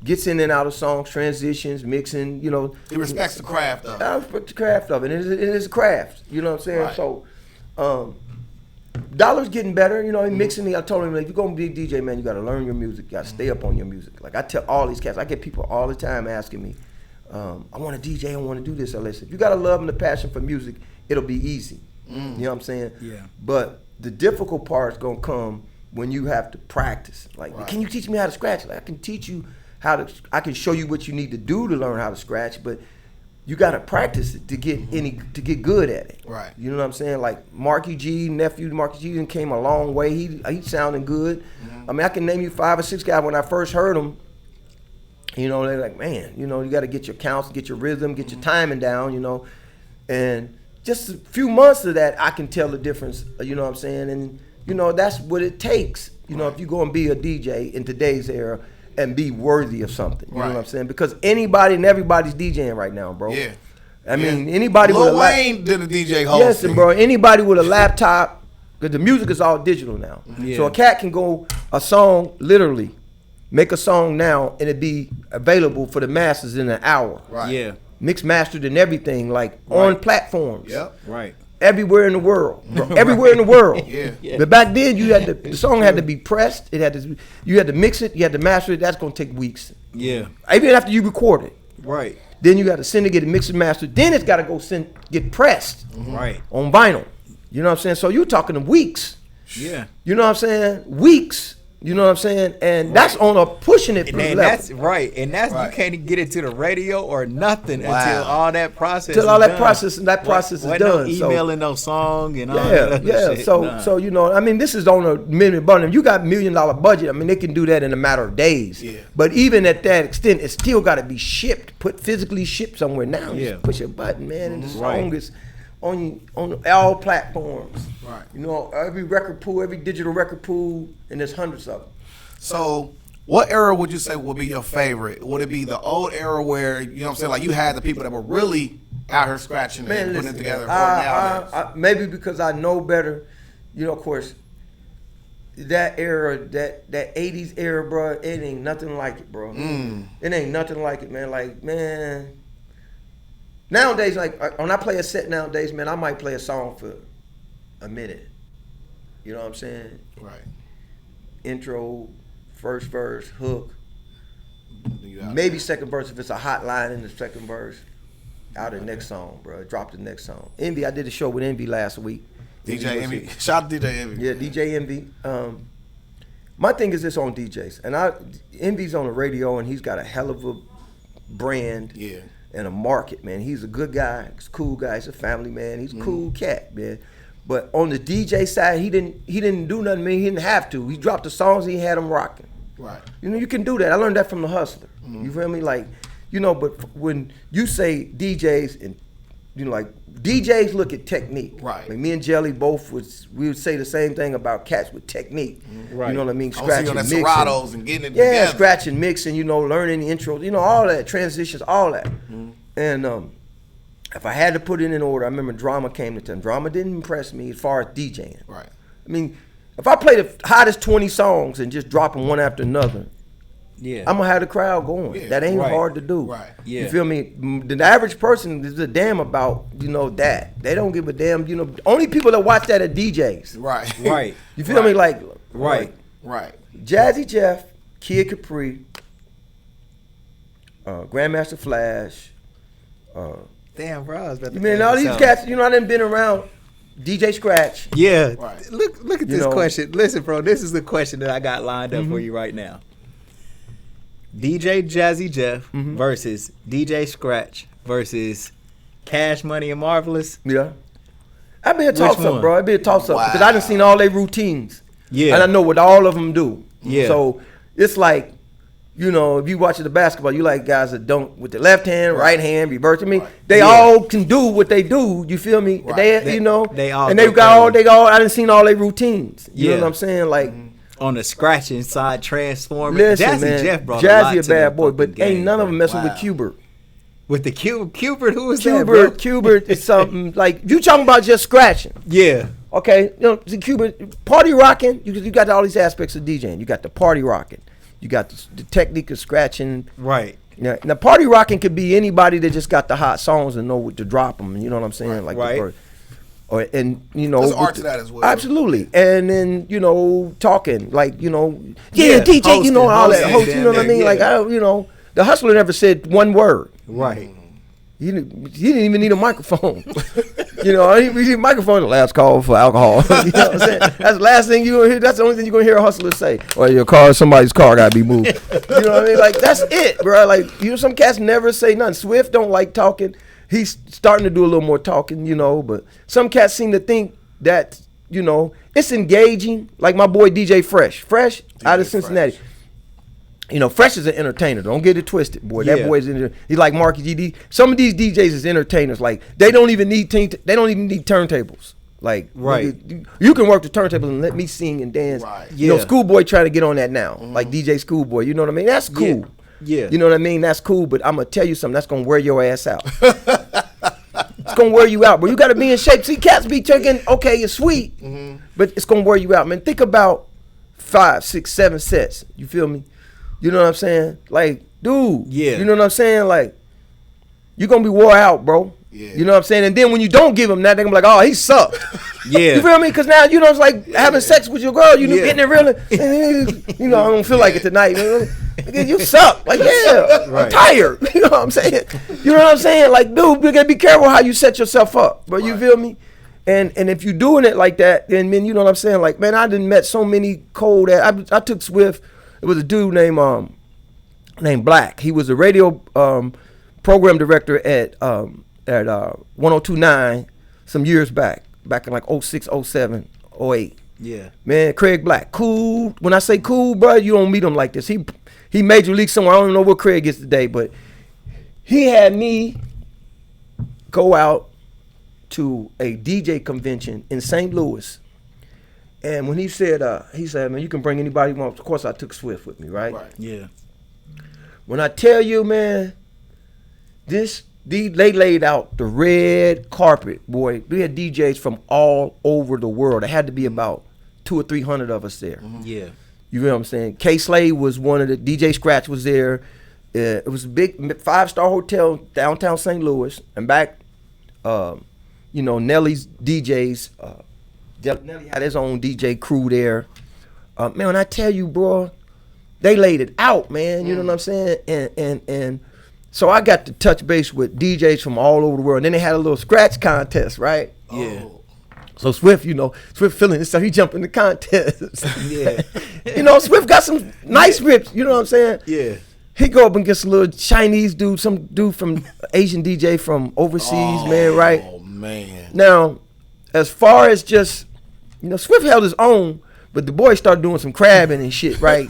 gets in and out of songs, transitions, mixing, you know. He respects the craft of it. I respect the craft of it. It is a craft. You know what I'm saying? Right. So, Dollar's getting better, you know, mixing me. I told him, like, if you're gonna be a DJ, man, you gotta learn your music. You gotta stay up on your music. Like I tell all these cats, I get people all the time asking me, I want to DJ, I want to do this. I listen. If you got a love and a passion for music, it'll be easy. You know what I'm saying? Yeah. But the difficult part is gonna come when you have to practice. Like, can you teach me how to scratch? Like, I can teach you how to. I can show you what you need to do to learn how to scratch, but you gotta practice it to get to get good at it. Right. You know what I'm saying? Like Marky G, nephew Marky G, came a long way. He sounding good. I mean, I can name you 5 or 6 guys when I first heard them. You know, they're like, man, you know, you got to get your counts, get your rhythm, get your timing down, you know. And just a few months of that, I can tell the difference, you know what I'm saying? And, you know, that's what it takes, you know, if you go and be a DJ in today's era and be worthy of something, you know what I'm saying? Because anybody and everybody's DJing right now, bro. Yeah. I mean, anybody with a laptop. Lil Wayne did a DJ hosting. Yes, bro, anybody with a laptop, because the music is all digital now. Yeah. So a cat can go a song, literally, make a song now and it be available for the masses in an hour. Right. Yeah. Mixed, mastered, and everything, like on platforms. Yep. Right. Everywhere in the world. Bro. Everywhere in the world. Yeah. But back then you had the song had to be pressed. You had to mix it, you had to master it. That's gonna take weeks. Yeah. Even after you record it. Right. Then you got to send it, get it mixed and mastered. Then it's got to go get pressed. Right. On vinyl. You know what I'm saying? So you're talking weeks. Yeah. You know what I'm saying? Weeks. You know what I'm saying? And that's on a pushing it level. That's right. And that's you can't get it to the radio or nothing until all that process is done. Process is done. No emailing no song and all that shit. So you know, I mean, this is on a minimum budget. You got $1 million budget. I mean, they can do that in a matter of days. Yeah. But even at that extent, it's still got to be shipped, physically shipped somewhere now. Yeah. Just push a button, man, and the song is on all platforms. Right. You know, every record pool, every digital record pool, and there's hundreds of them. So what era would you say would be your favorite? Would it be the old era where, you know what I'm saying, like you had the people that were really out here scratching and putting it together? Maybe because I know better, you know, of course, that era, that 80s era, bro, it ain't nothing like it, bro. It ain't nothing like it, man. Like, man, nowadays, like when I play a set nowadays, man, I might play a song for a minute. You know what I'm saying? Right. Intro, first verse, hook, maybe second verse if it's a hot line in the second verse. Out the next song, bro. Drop the next song. Envy, I did a show with Envy last week. DJ Envy. Shout out to DJ Envy. Yeah, DJ Envy. My thing is this on DJs, and Envy's on the radio, and he's got a hell of a brand. Yeah. And a market, man. He's a good guy. He's a cool guy. He's a family man. He's a cool cat, man. But on the DJ side, he didn't do nothing. Man, he didn't have to. He dropped the songs. He had them rocking. Right. You know, you can do that. I learned that from the Hustler. You feel me? Like, you know. But when you say DJs, and you know, like DJs look at technique. Right. Like me and Jelly both we would say the same thing about cats with technique. Right. You know what I mean? Scratching, mixing. Seratos and getting it together. Scratching, mixing. You know, learning the intros. You know, all that transitions, all that. And if I had to put it in order, I remember Drama came to town. Drama didn't impress me as far as DJing. Right. I mean, if I play the hottest 20 songs and just drop them one after another, I'm gonna have the crowd going. Yeah. That ain't hard to do. Right. Yeah. You feel me? The average person is a damn about, you know, that. They don't give a damn, you know. Only people that watch that are DJs. Right. Right. You feel me? Like, right. Jazzy Jeff, Kid Capri, Grandmaster Flash. Damn, bro, I was about to man, all these cats, you know, I done been around DJ Scratch. Yeah. Right. Look at this question. Listen, bro, this is the question that I got lined up for you right now. DJ Jazzy Jeff versus DJ Scratch versus Cash Money and Marvelous. Yeah. I'd be a toss-up, bro. I'd be a toss-up because I done seen all their routines. Yeah. And I know what all of them do. Yeah. So it's like, you know, if you watch the basketball, you like guys that don't with the left hand, right hand, reverse. I mean, they all can do what they do. You feel me? They you know, they all and they got all. I done seen all their routines. You know what I'm saying? Like on the scratching side, transforming. listen, Jazzy man, Jeff brought Jazzy a a lot bad to boy, the but game, ain't none of them messing Wow. with Cubert. with the Cubert. Who is that, bro? Cubert is something like you talking about just scratching. Yeah. Okay, you know, the Cubert party rocking. You got all these aspects of DJing. You got the party rocking. You got the technique of scratching. Right. Now party rocking could be anybody that just got the hot songs and know what to drop them. You know what I'm saying? Like Right. and you know, There's art to that as well. Absolutely. And then you know, talking like you know, DJ, hosting, you know all that. hosting, Host, you know what I mean? yeah. Like you know, the hustler never said one word. Right. He didn't even need a microphone. You know, he need a microphone. The last call for alcohol. You know what I'm saying? That's the last thing you gonna hear. That's the only thing you gonna hear a hustler say. Well, somebody's car gotta be moved. You know what I mean? Like that's it, bro. Like you know, some cats never say nothing. Swift don't like talking. He's starting to do a little more talking, you know. But some cats seem to think that you know it's engaging. Like my boy DJ Fresh out of Cincinnati. Fresh. You know, Fresh is an entertainer. Don't get it twisted, boy. That Yeah. boy's he's like Marky GD. Some of these DJs is entertainers. Like they don't even need turntables. Like Right. you can work the turntables and let me sing and dance. Right. You know, Yeah. Schoolboy trying to get on that now. Like DJ Schoolboy. You know what I mean? That's cool. Yeah. You know what I mean? That's cool. But I'm gonna tell you something. That's gonna wear your ass out. It's gonna wear you out, but you gotta be in shape. See, cats be taking okay, it's sweet, but it's gonna wear you out, man. Think about 5, 6, 7 sets. You feel me? You know what I'm saying? Like, dude. Yeah. You know what I'm saying? Like, you're gonna be wore out, bro. Yeah. You know what I'm saying? And then when you don't give him that, they're gonna be like, oh, he sucked. Yeah. You feel me? Because now, you know, it's like having sex with your girl. You know, Yeah. getting it real. You know, I don't feel like it tonight. You know? Nigga, you suck. Like, yeah, I'm Right. tired. You know what I'm saying? You know what I'm saying? Like, dude, you gotta be careful how you set yourself up, bro. You feel me? And if you're doing it like that, then you know what I'm saying? Like, man, I done met so many cold ass. I took Swift. It was a dude named Black. He was a radio program director at 1029 some years back in like 06, 07, 08. Yeah. Man, Craig Black, cool. When I say cool, bro, you don't meet him like this. He major league somewhere. I don't know where Craig is today, but he had me go out to a DJ convention in St. Louis. And when he said, man, you can bring anybody you want. Of course, I took Swift with me, right? Yeah. When I tell you, man, they laid out the red carpet, boy. We had DJs from all over the world. There had to be about 200 or 300 of us there. Yeah. You know what I'm saying? K Slade was one of the DJ Scratch was there. It was a big 5-star hotel downtown St. Louis, and back, you know, Nelly's DJs. Nelly had his own DJ crew there. Man, when I tell you, bro, they laid it out, man. You know what I'm saying? And so I got to touch base with DJs from all over the world. And then they had a little scratch contest, right? Yeah. So Swift, you know, Swift feeling this, so he jumped in the contest. Yeah. You know, Swift got some nice rips. You know what I'm saying? Yeah. He go up and gets a little Chinese dude, some dude from Asian DJ from overseas, man, right? Oh man. Now, as far as just, you know, Swift held his own, but the boy started doing some crabbing and shit, right?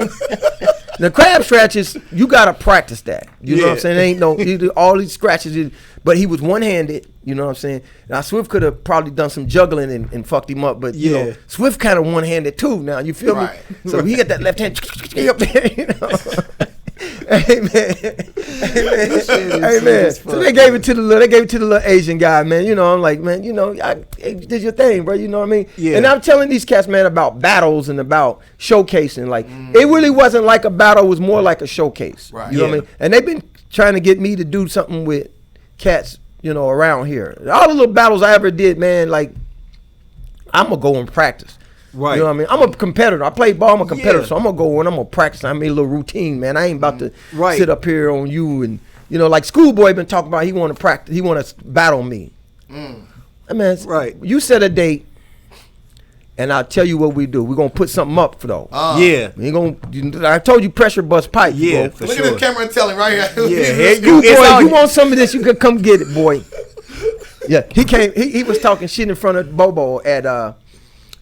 The crab scratches, you gotta practice that. You know what I'm Yeah. saying? Ain't no you do all these scratches, but he was one-handed. You know what I'm saying? Now Swift could have probably done some juggling and fucked him up, but you Yeah. know, Swift kind of one-handed too. Now you feel Right. me? So he got that left hand up there, you know. Hey man, hey man. So they gave it to the little Asian guy, man. You know, I'm like, man, you know, hey, did your thing, bro. You know what I mean? Yeah. And I'm telling these cats, man, about battles and about showcasing. Like, it really wasn't like a battle; it was more like a showcase. Right. You know what I Yeah. mean? And they've been trying to get me to do something with cats, you know, around here. All the little battles I ever did, man, like, I'm gonna go and practice. Right. You know what I mean? I'm a competitor. I play ball. I'm a competitor, Yeah. so I'm gonna go and I'm gonna practice. I made a little routine, man. I ain't about to Right. sit up here on you and you know, like Schoolboy been talking about. He want to practice. He want to battle me. I mean, Right. You set a date, and I'll tell you what we do. We're gonna put something up for though. Yeah. We ain't gonna. I told you pressure bust pipe. Yeah, bro. for Look sure. at this camera and tell him right here. Yeah, Let's here go. It's Boy, on you you. want some of this? You could come get it, boy. Yeah, he came. He was talking shit in front of Bobo at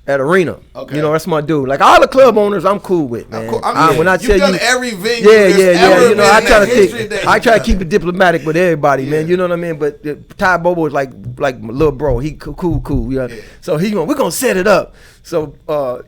at Arena. Okay. You know, that's my dude. Like all the club owners, I'm cool with, man. Cool. I mean, when I tell you've done you, every venue. yeah. You know, I try to I try to keep it diplomatic with everybody, man. You know what I mean? But Ty Bobo is like my little bro. He cool. Yeah. So we're gonna set it up. So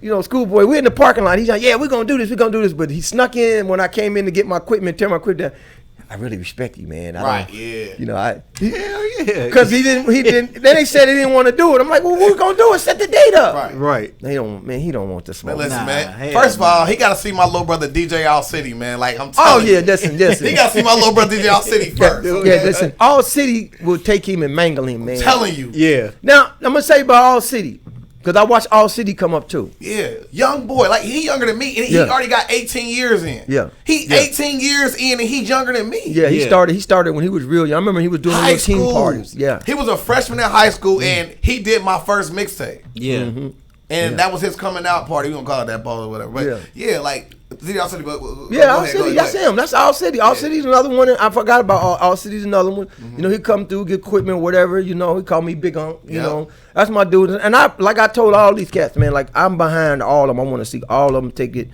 you know, Schoolboy, we're in the parking lot. He's like, yeah, we're gonna do this. But he snuck in when I came in to get my equipment, turn my equipment down. I really respect you, man. You know, hell yeah. Because he didn't. Then they said he didn't want to do it. I'm like, well, what we gonna do is set the date up. Right. He don't want the smoke. Man, listen, man. First of all, he gotta see my little brother DJ All City, man. Like I'm telling you. Listen. He gotta see my little brother DJ All City first. Yeah, listen. All City will take him and mangle him, man. I'm telling you. Yeah. Now I'm gonna say about All City. Because I watched All City come up too. Yeah, young boy, like he younger than me, and he already got 18 years in. Yeah, he 18 years in, and he's younger than me. Yeah, he started when he was real young. I remember he was doing little team parties. Yeah, he was a freshman in high school, and he did my first mixtape. Yeah, and that was his coming out party. We gonna call it that ball or whatever. But yeah, like All City. All City. That's him. That's All City. All City's another one. I forgot about All City's another one. You know, he come through, get equipment, whatever. You know, he called me Big Unk. You know, that's my dude. And I told all these cats, man, like I'm behind all of them. I want to see all of them take it,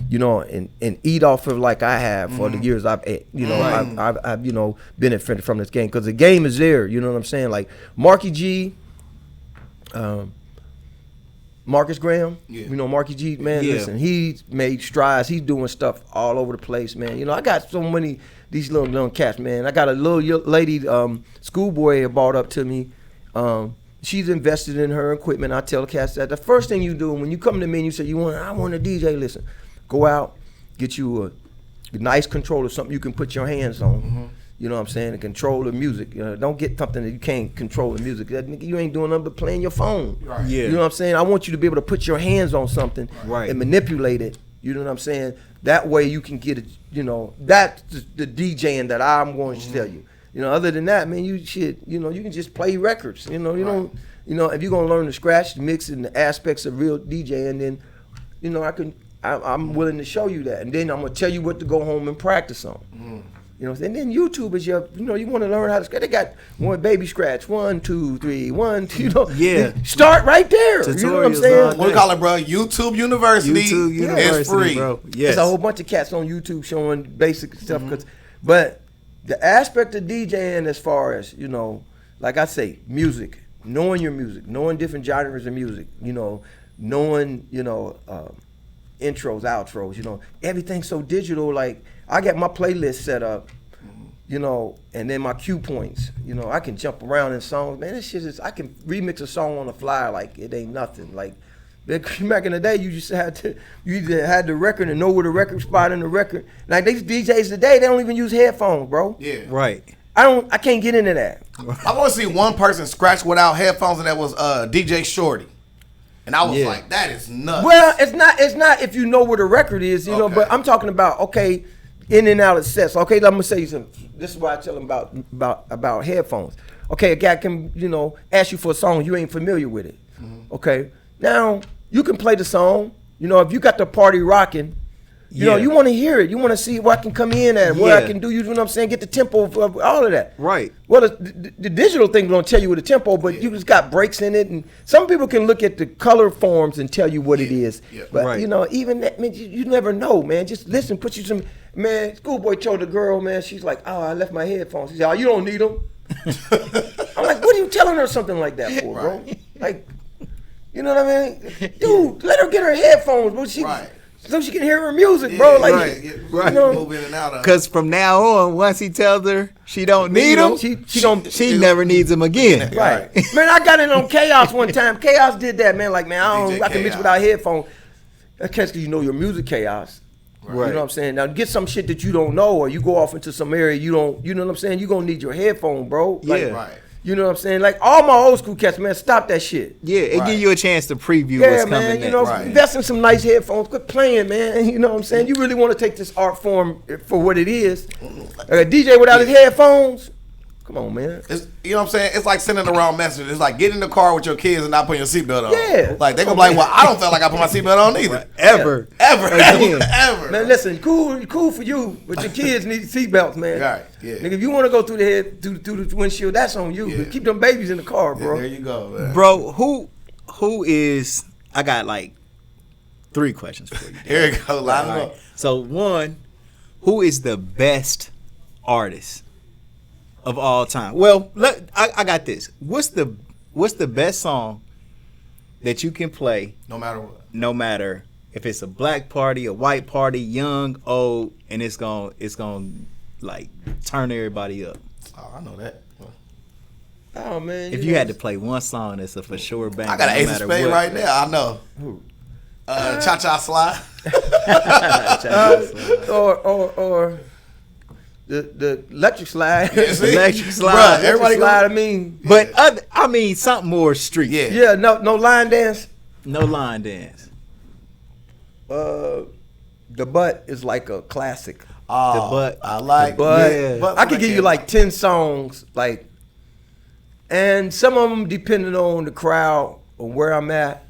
you know, and eat off of like I have for the years I've, you know, I've you know, benefited from this game because the game is there. You know what I'm saying? Like Marky G. Marcus Graham, you know Marky G, man. Listen, he's made strides. He's doing stuff all over the place, man. You know, I got so many these little cats, man. I got a little lady, Schoolboy, brought up to me. She's invested in her equipment. I tell the cats that the first thing you do when you come to me and you say I want a DJ. Listen, go out, get you a nice controller, something you can put your hands on. You know what I'm saying? And control the music. You know, don't get something that you can't control the music. That nigga, you ain't doing nothing but playing your phone. Right. Yeah. You know what I'm saying? I want you to be able to put your hands on something and manipulate it. You know what I'm saying? That way you can get it. You know, that's the DJing that I'm going to tell you. You know, other than that, man, you know, you can just play records. You know, you don't. You know, if you're gonna learn to scratch, mix, and the aspects of real DJing, then, you know, I'm willing to show you that, and then I'm gonna tell you what to go home and practice on. You know, and then YouTube is your, you know, you want to learn how to scratch. They got one baby scratch, 1, 2, 3, 1, 2, you know. Start right there. Tutorials, you know what I'm saying? What do we call it, bro? YouTube University. It's free. Bro. There's a whole bunch of cats on YouTube showing basic stuff. But the aspect of DJing as far as, you know, like I say, music, knowing your music, knowing different genres of music, you know, knowing, you know, intros, outros, you know, everything's so digital. Like I got my playlist set up, you know, and then my cue points, you know, I can jump around in songs, man. This shit is, I can remix a song on the fly like it ain't nothing. Like back in the day, you just you either had the record and know where the record spot in the record. Like these DJs today, they don't even use headphones, bro. Yeah. Right. I can't get into that. I've only seen one person scratch without headphones, and that was DJ Shorty. And I was like, that is nuts. Well, it's not if you know where the record is, you know, but I'm talking about, okay, in and out of sets. Okay, I'm gonna say something. This is why I tell them about headphones. Okay, a guy can, you know, ask you for a song, you ain't familiar with it. Okay. Now, you can play the song, you know, if you got the party rocking, you know, you want to hear it. You want to see what I can come in at, what I can do. You know what I'm saying? Get the tempo of all of that. Right. Well, the digital thing don't tell you what the tempo, but you just got breaks in it, and some people can look at the color forms and tell you what it is. But you know, even that, man, you never know, man. Just listen. Put you some, man. Schoolboy told the girl, man. She's like, oh, I left my headphones. She said, oh, you don't need them. I'm like, what are you telling her something like that for, bro? Like, you know what I mean? Dude, let her get her headphones, bro. So she can hear her music, bro. Like, you know, move in and out of. Because from now on, once he tells her she don't need him, she never needs him again. Right. Man, I got it on Chaos one time. Chaos did that, man. Like, man, I can mix without headphones. That's because you know your music, Chaos. Right. You know what I'm saying? Now get some shit that you don't know, or you go off into some area you don't. You know what I'm saying? You gonna need your headphone, bro. Like, you know what I'm saying? Like all my old school cats, man, stop that shit. Yeah, it give you a chance to preview what's coming man, next. you know, invest in some nice headphones. Quit playing, man. You know what I'm saying? You really want to take this art form for what it is. A DJ without his headphones? Come on, man. You know what I'm saying? It's like sending the wrong message. It's like getting in the car with your kids and not putting your seatbelt on. Yeah. Like they gonna be like, well, I don't feel like I put my seatbelt on either. Ever. Man, listen, cool for you, but your kids need seatbelts, man. Right. Yeah. Nigga, if you want to go through the head, through the windshield, that's on you. But keep them babies in the car, bro. There you go, man. Bro, who is I got like 3 questions for you. Here we go. Line All them right. up. So one, who is the best artist of all time? Well, I got this. What's the best song that you can play No matter what. no matter if it's a black party, a white party, young, old, and it's gonna like turn everybody up? Oh, I know that. Oh man. If you had to play one song that's a for sure bang, I got an no Ace of matter Spades what. right now. I know. Cha Cha Slide. or the electric slide. Yeah, see? Electric slide. Bruh, Electric everybody slide. go. I mean, But I mean something more street. Yeah. yeah. No line dance. No line dance. The butt is like a classic. Oh, The butt. I like. But Yeah. But I could give you like 10 songs, like, and some of them depending on the crowd or where I'm at.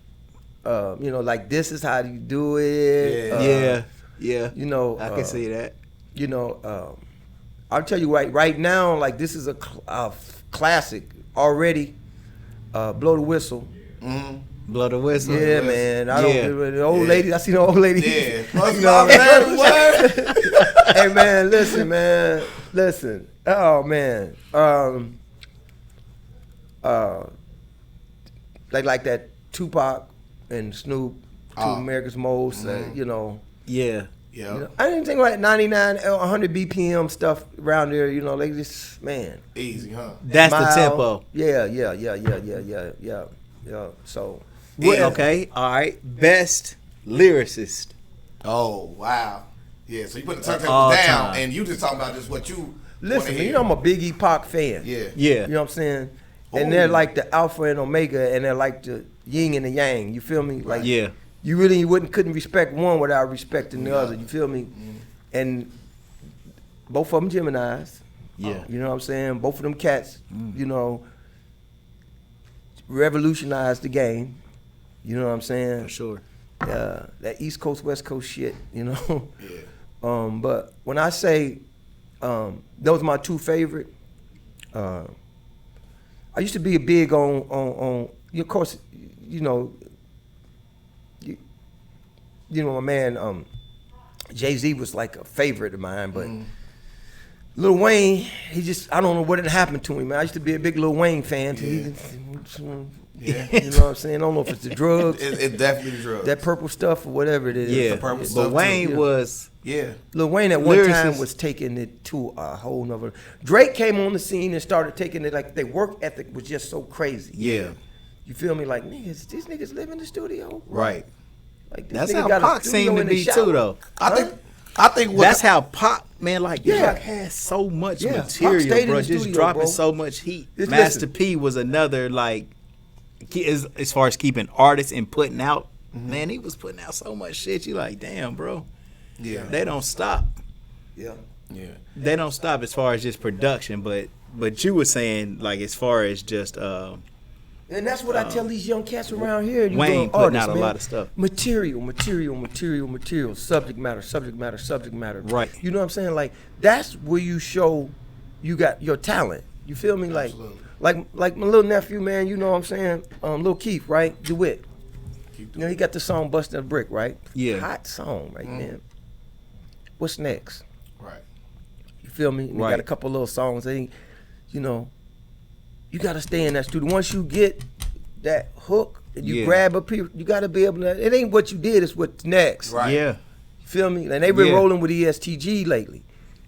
You know, like this is how you do it. Yeah. You know, I can see that. You know, I'll tell you right now, like this is a classic already. Blow the whistle. Blow the whistle. Yeah, man. I Yeah. don't. The old lady. I see the old lady. Yeah. You know what I'm saying? Hey man, listen. Oh man. Like that Tupac and Snoop, Two America's Most. You know. Yeah. Yeah. You know, I didn't think like 99, 100 BPM stuff around there. You know, like this man. Easy, huh? That's the Mild. tempo. Yeah. So. Okay. All right. Best lyricist. Oh, wow. Yeah, so you put the All turntables down, time. and you just talking about just what you Listen, wanna you know I'm a big Pac fan. hear. Yeah. You know what I'm saying? And Ooh. they're like the alpha and omega, and they're like the yin and the yang. You feel me? Like Yeah. you really couldn't respect one without respecting the other. You feel me? And both of them Geminis. Yeah. You know what I'm saying? Both of them cats, you know, revolutionized the game. You know what I'm saying? For sure. That East Coast, West Coast shit, you know? Yeah. But when I say those are my 2 favorite, I used to be big on of course, you know, my man Jay-Z was like a favorite of mine, but Lil Wayne, I don't know what had happened to him, man. I used to be a big Lil Wayne fan. Yeah. You know what I'm saying? I don't know if it's the drugs, It definitely drugs. that purple stuff, or whatever it is. Yeah. purple But stuff, too. Wayne was. Yeah. Lil Wayne at one time Lyricist. was taking it to a whole nother. Drake came on the scene and started taking it, like their work ethic was just so crazy. Yeah. You feel me? Like, niggas, these niggas live in the studio. Right. Like, this That's nigga how got a Pac studio seemed to in the be shower. too, though. I think what That's how Pac, man, like Yeah. Pac has so much Yeah, Pac stayed material, in bro. the Just studio, dropping bro. so much heat. Just Master listen. P was another like, as far as keeping artists and putting out. Man, he was putting out so much shit. You like, damn, bro. Yeah. They don't stop. Yeah. Yeah. They don't stop as far as just production, but you were saying like as far as just And that's what I tell these young cats around here. You Wayne young putting artists, out a man. lot of stuff. Material. Subject matter. Right. You know what I'm saying? Like, that's where you show you got your talent. You feel me? Like, Absolutely. like my little nephew, man, you know what I'm saying? Lil Keith, right? DeWitt. You know, he got the song Bustin' a Brick, right? Yeah. Hot song right there. What's next? Right. You feel me? And he Right. got a couple little songs. You know, you got to stay in that studio. Once you get that hook and you Yeah. grab a people, you got to be able to. It ain't what you did; it's what's next. Right. Yeah. You feel me? And they been Yeah. rolling with ESTG lately.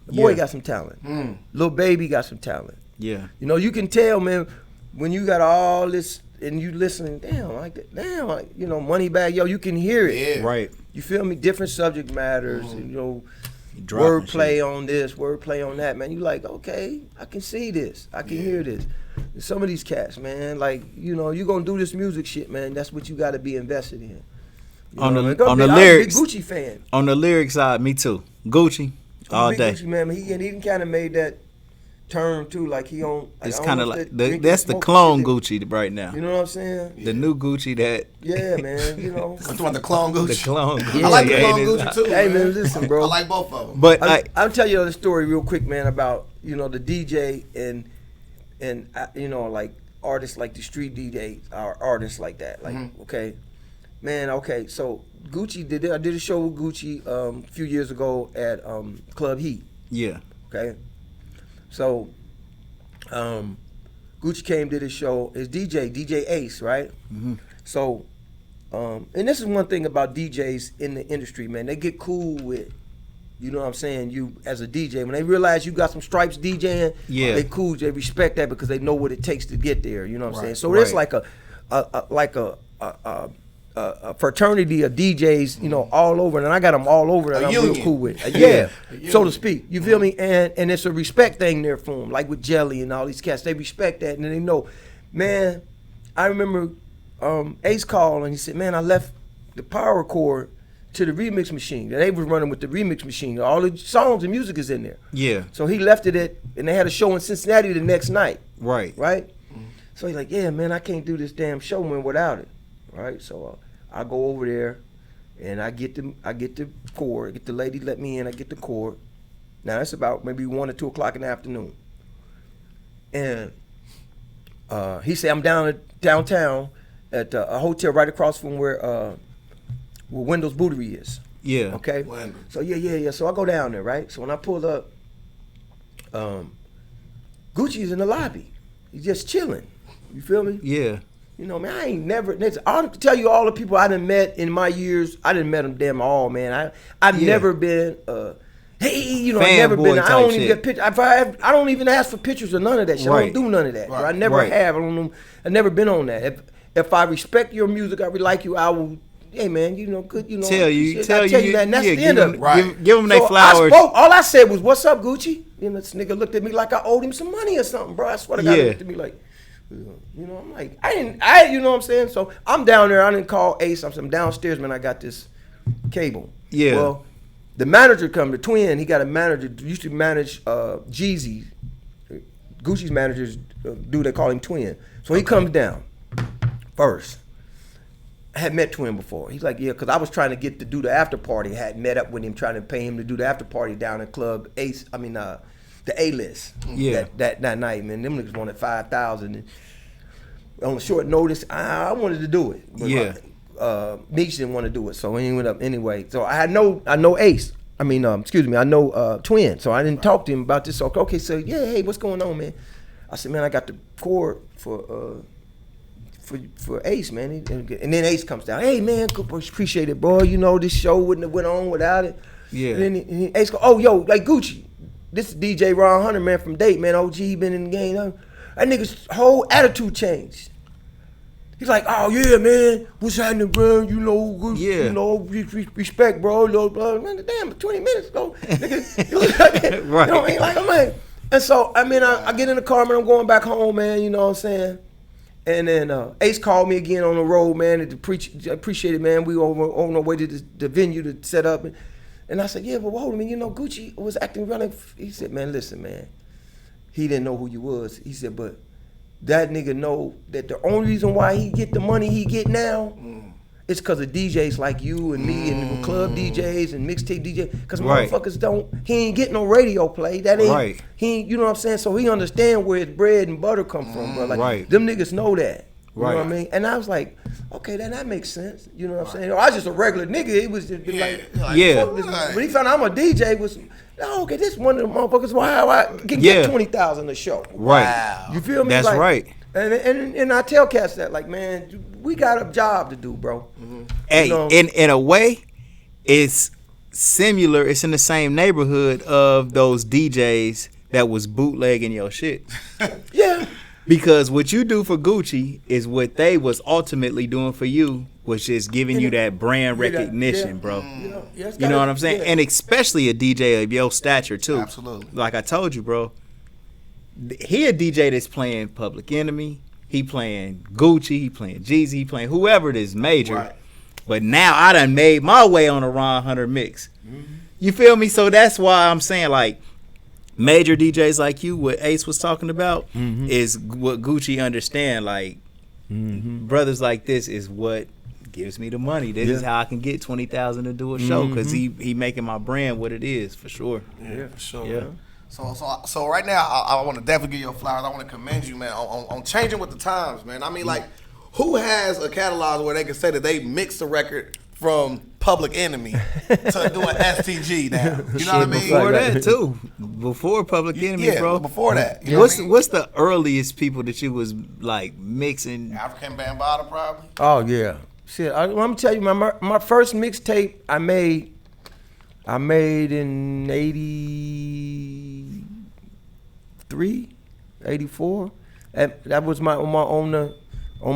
The boy Yeah. got some talent. Lil Baby got some talent. Yeah. You know, you can tell, man, when you got all this and you listening, damn, like that, damn, like, you know, Moneybag, yo, you can hear it. Yeah. Right. You feel me? Different subject matters, you know, Dropping wordplay shit. on this, wordplay on that, man. You like, okay, I can see this, I can hear this. And some of these cats, man, like, you know, you gonna do this music shit, man. That's what you got to be invested in. You On know the- what I mean? on the I'm lyrics. a big Gucci fan. On the lyric side, me too. Gucci I'm all a big day. Gucci man. He kind of made that turn too, like he on. It's I don't kind of know if like that drinking, that's the smoking clone shit, Gucci right now. You know what I'm saying? The new Gucci that Yeah, man. You know. I'm talking about the clone Gucci. the clone Gucci. I like the Yeah, clone it is. Gucci too. Hey man, listen, bro. I like both of them. But I, I'll tell you the story real quick, man, about, you know, the DJ and you know, like artists like the street DJs are artists like that. Like, okay, Man, okay, so Gucci I did a show with Gucci a few years ago at Club Heat. Yeah. Okay, so Gucci came did his show. His DJ Ace, right? Mm-hmm. So, and this is one thing about DJs in the industry, man. They get cool with, you know what I'm saying, you as a DJ. When they realize you got some stripes DJing, yeah, they cool. They respect that because they know what it takes to get there. You know what I'm saying? So right. it's like a fraternity of DJs, you know, all over, and I got them all over that I'm real cool with. Yeah, so to speak. You feel me? And it's a respect thing there for them, like with Jelly and all these cats. They respect that, and they know, man. I remember Ace called and he said, man, I left the power cord to the remix machine. They was running with the remix machine. All the songs and music is in there. Yeah. So he left it and they had a show in Cincinnati the next night. Right. Right? Mm-hmm. So he's like, yeah, man, I can't do this damn show, man, without it. Right? So I go over there and I get the cord. I get the lady let me in. I get the cord. Now that's about maybe 1 or 2 o'clock in the afternoon. And he said, I'm downtown at a hotel right across from where Wendell's Bootery is. Yeah. Okay. Wendell. So yeah. So I go down there, right? So when I pull up, Gucci's in the lobby. He's just chilling. You feel me? Yeah. You know, man, I ain't never. I'll tell you all the people I done met in my years. I didn't met them damn all, man. I've never been. Hey, you know, I've never been. I don't even get pictures. I don't even ask for pictures or none of that shit. Right. I don't do none of that. Right. I never have. I don't know. I never been on that. If I respect your music, I like you. I will. Hey man, you know, good. You know, tell you that, and that's the end of it. Right. Give them their flowers. All I said was, "What's up, Gucci?" And this nigga looked at me like I owed him some money or something, bro. I swear to God, he looked at me like, you know, I'm like, you know what I'm saying? So I'm down there. I didn't call Ace. I'm downstairs, man. I got this cable. Yeah. Well, the manager come, the twin. He got a manager. Used to manage Jeezy. Gucci's manager's dude. They call him Twin. So he comes down first. I had met Twin before. He's like, yeah, because I was trying to get to do the after party. I had met up with him, trying to pay him to do the after party down at Club Ace. I mean, the A-list. Yeah. That night, man. Them niggas wanted 5,000. On short notice, I wanted to do it. But yeah. Meech didn't want to do it, so he went up anyway. So I know Ace. I mean, I know Twin. So I didn't talk to him about this. So okay, so yeah, hey, what's going on, man? I said, man, I got the cord for Ace, man. And then Ace comes down. Hey, man, appreciate it, bro. You know, this show wouldn't have went on without it. Yeah. And then Ace go, oh, yo, like Gucci. This is DJ Ron Hunter, man, from Date, man. OG, he been in the game. That nigga's whole attitude changed. He's like, oh, yeah, man, what's happening, bro? You know, yeah. You know, respect, bro. Man, damn, 20 minutes ago. Nigga, right. You know what I mean? Like, I'm like, and so, I mean, I get in the car, man, I'm going back home, man, you know what I'm saying? And then Ace called me again on the road, man, and appreciate it, man. We on our way to the venue to set up. And I said, yeah, but hold on, man, you know, Gucci was acting running. He said, man, listen, man. He didn't know who you was. He said, but that nigga know that the only reason why he get the money he get now is because of DJs like you and me and the club DJs and mixtape DJs. Because motherfuckers he ain't getting no radio play. That ain't, he ain't, you know what I'm saying? So he understand where his bread and butter come from, bro. Like, them niggas know that. You know what I mean? And I was like, okay, then that makes sense. You know what I'm saying? I was just a regular nigga. It was just when he found out I'm a DJ, it was, okay, this one of the motherfuckers why I can get 20,000 a show. Right. Wow. You feel me? That's like, right. And I tell cats that, like, man, we got a job to do, bro. Hey, you know? in a way, it's similar. It's in the same neighborhood of those DJs that was bootlegging your shit. Yeah. Because what you do for Gucci is what they was ultimately doing for you, which is giving you that brand recognition, bro. You know what I'm saying? And especially a DJ of your stature, too. Absolutely. Like I told you, bro. He a DJ that's playing Public Enemy. He playing Gucci. He playing Jeezy. He playing whoever it is major. Right. But now I done made my way on a Ron Hunter mix. You feel me? So that's why I'm saying, like, major DJs like you, what Ace was talking about, is what Gucci understand. Like, brothers like this is what gives me the money. This is how I can get 20,000 to do a show, because he making my brand what it is, for sure. Yeah, for sure. Yeah. So right now, I want to definitely give you flowers. I want to commend you, man, on changing with the times, man. I mean, like, who has a catalog where they can say that they mixed the record from Public Enemy to doing STG now? You know what I mean? Before that too. Before Public Enemy, bro. Before that. You know what's what I mean? what's the earliest people that you was like mixing? African Bambaataa probably. Oh yeah, shit. I'm gonna tell you, my first mixtape I made in 83, 84. That was on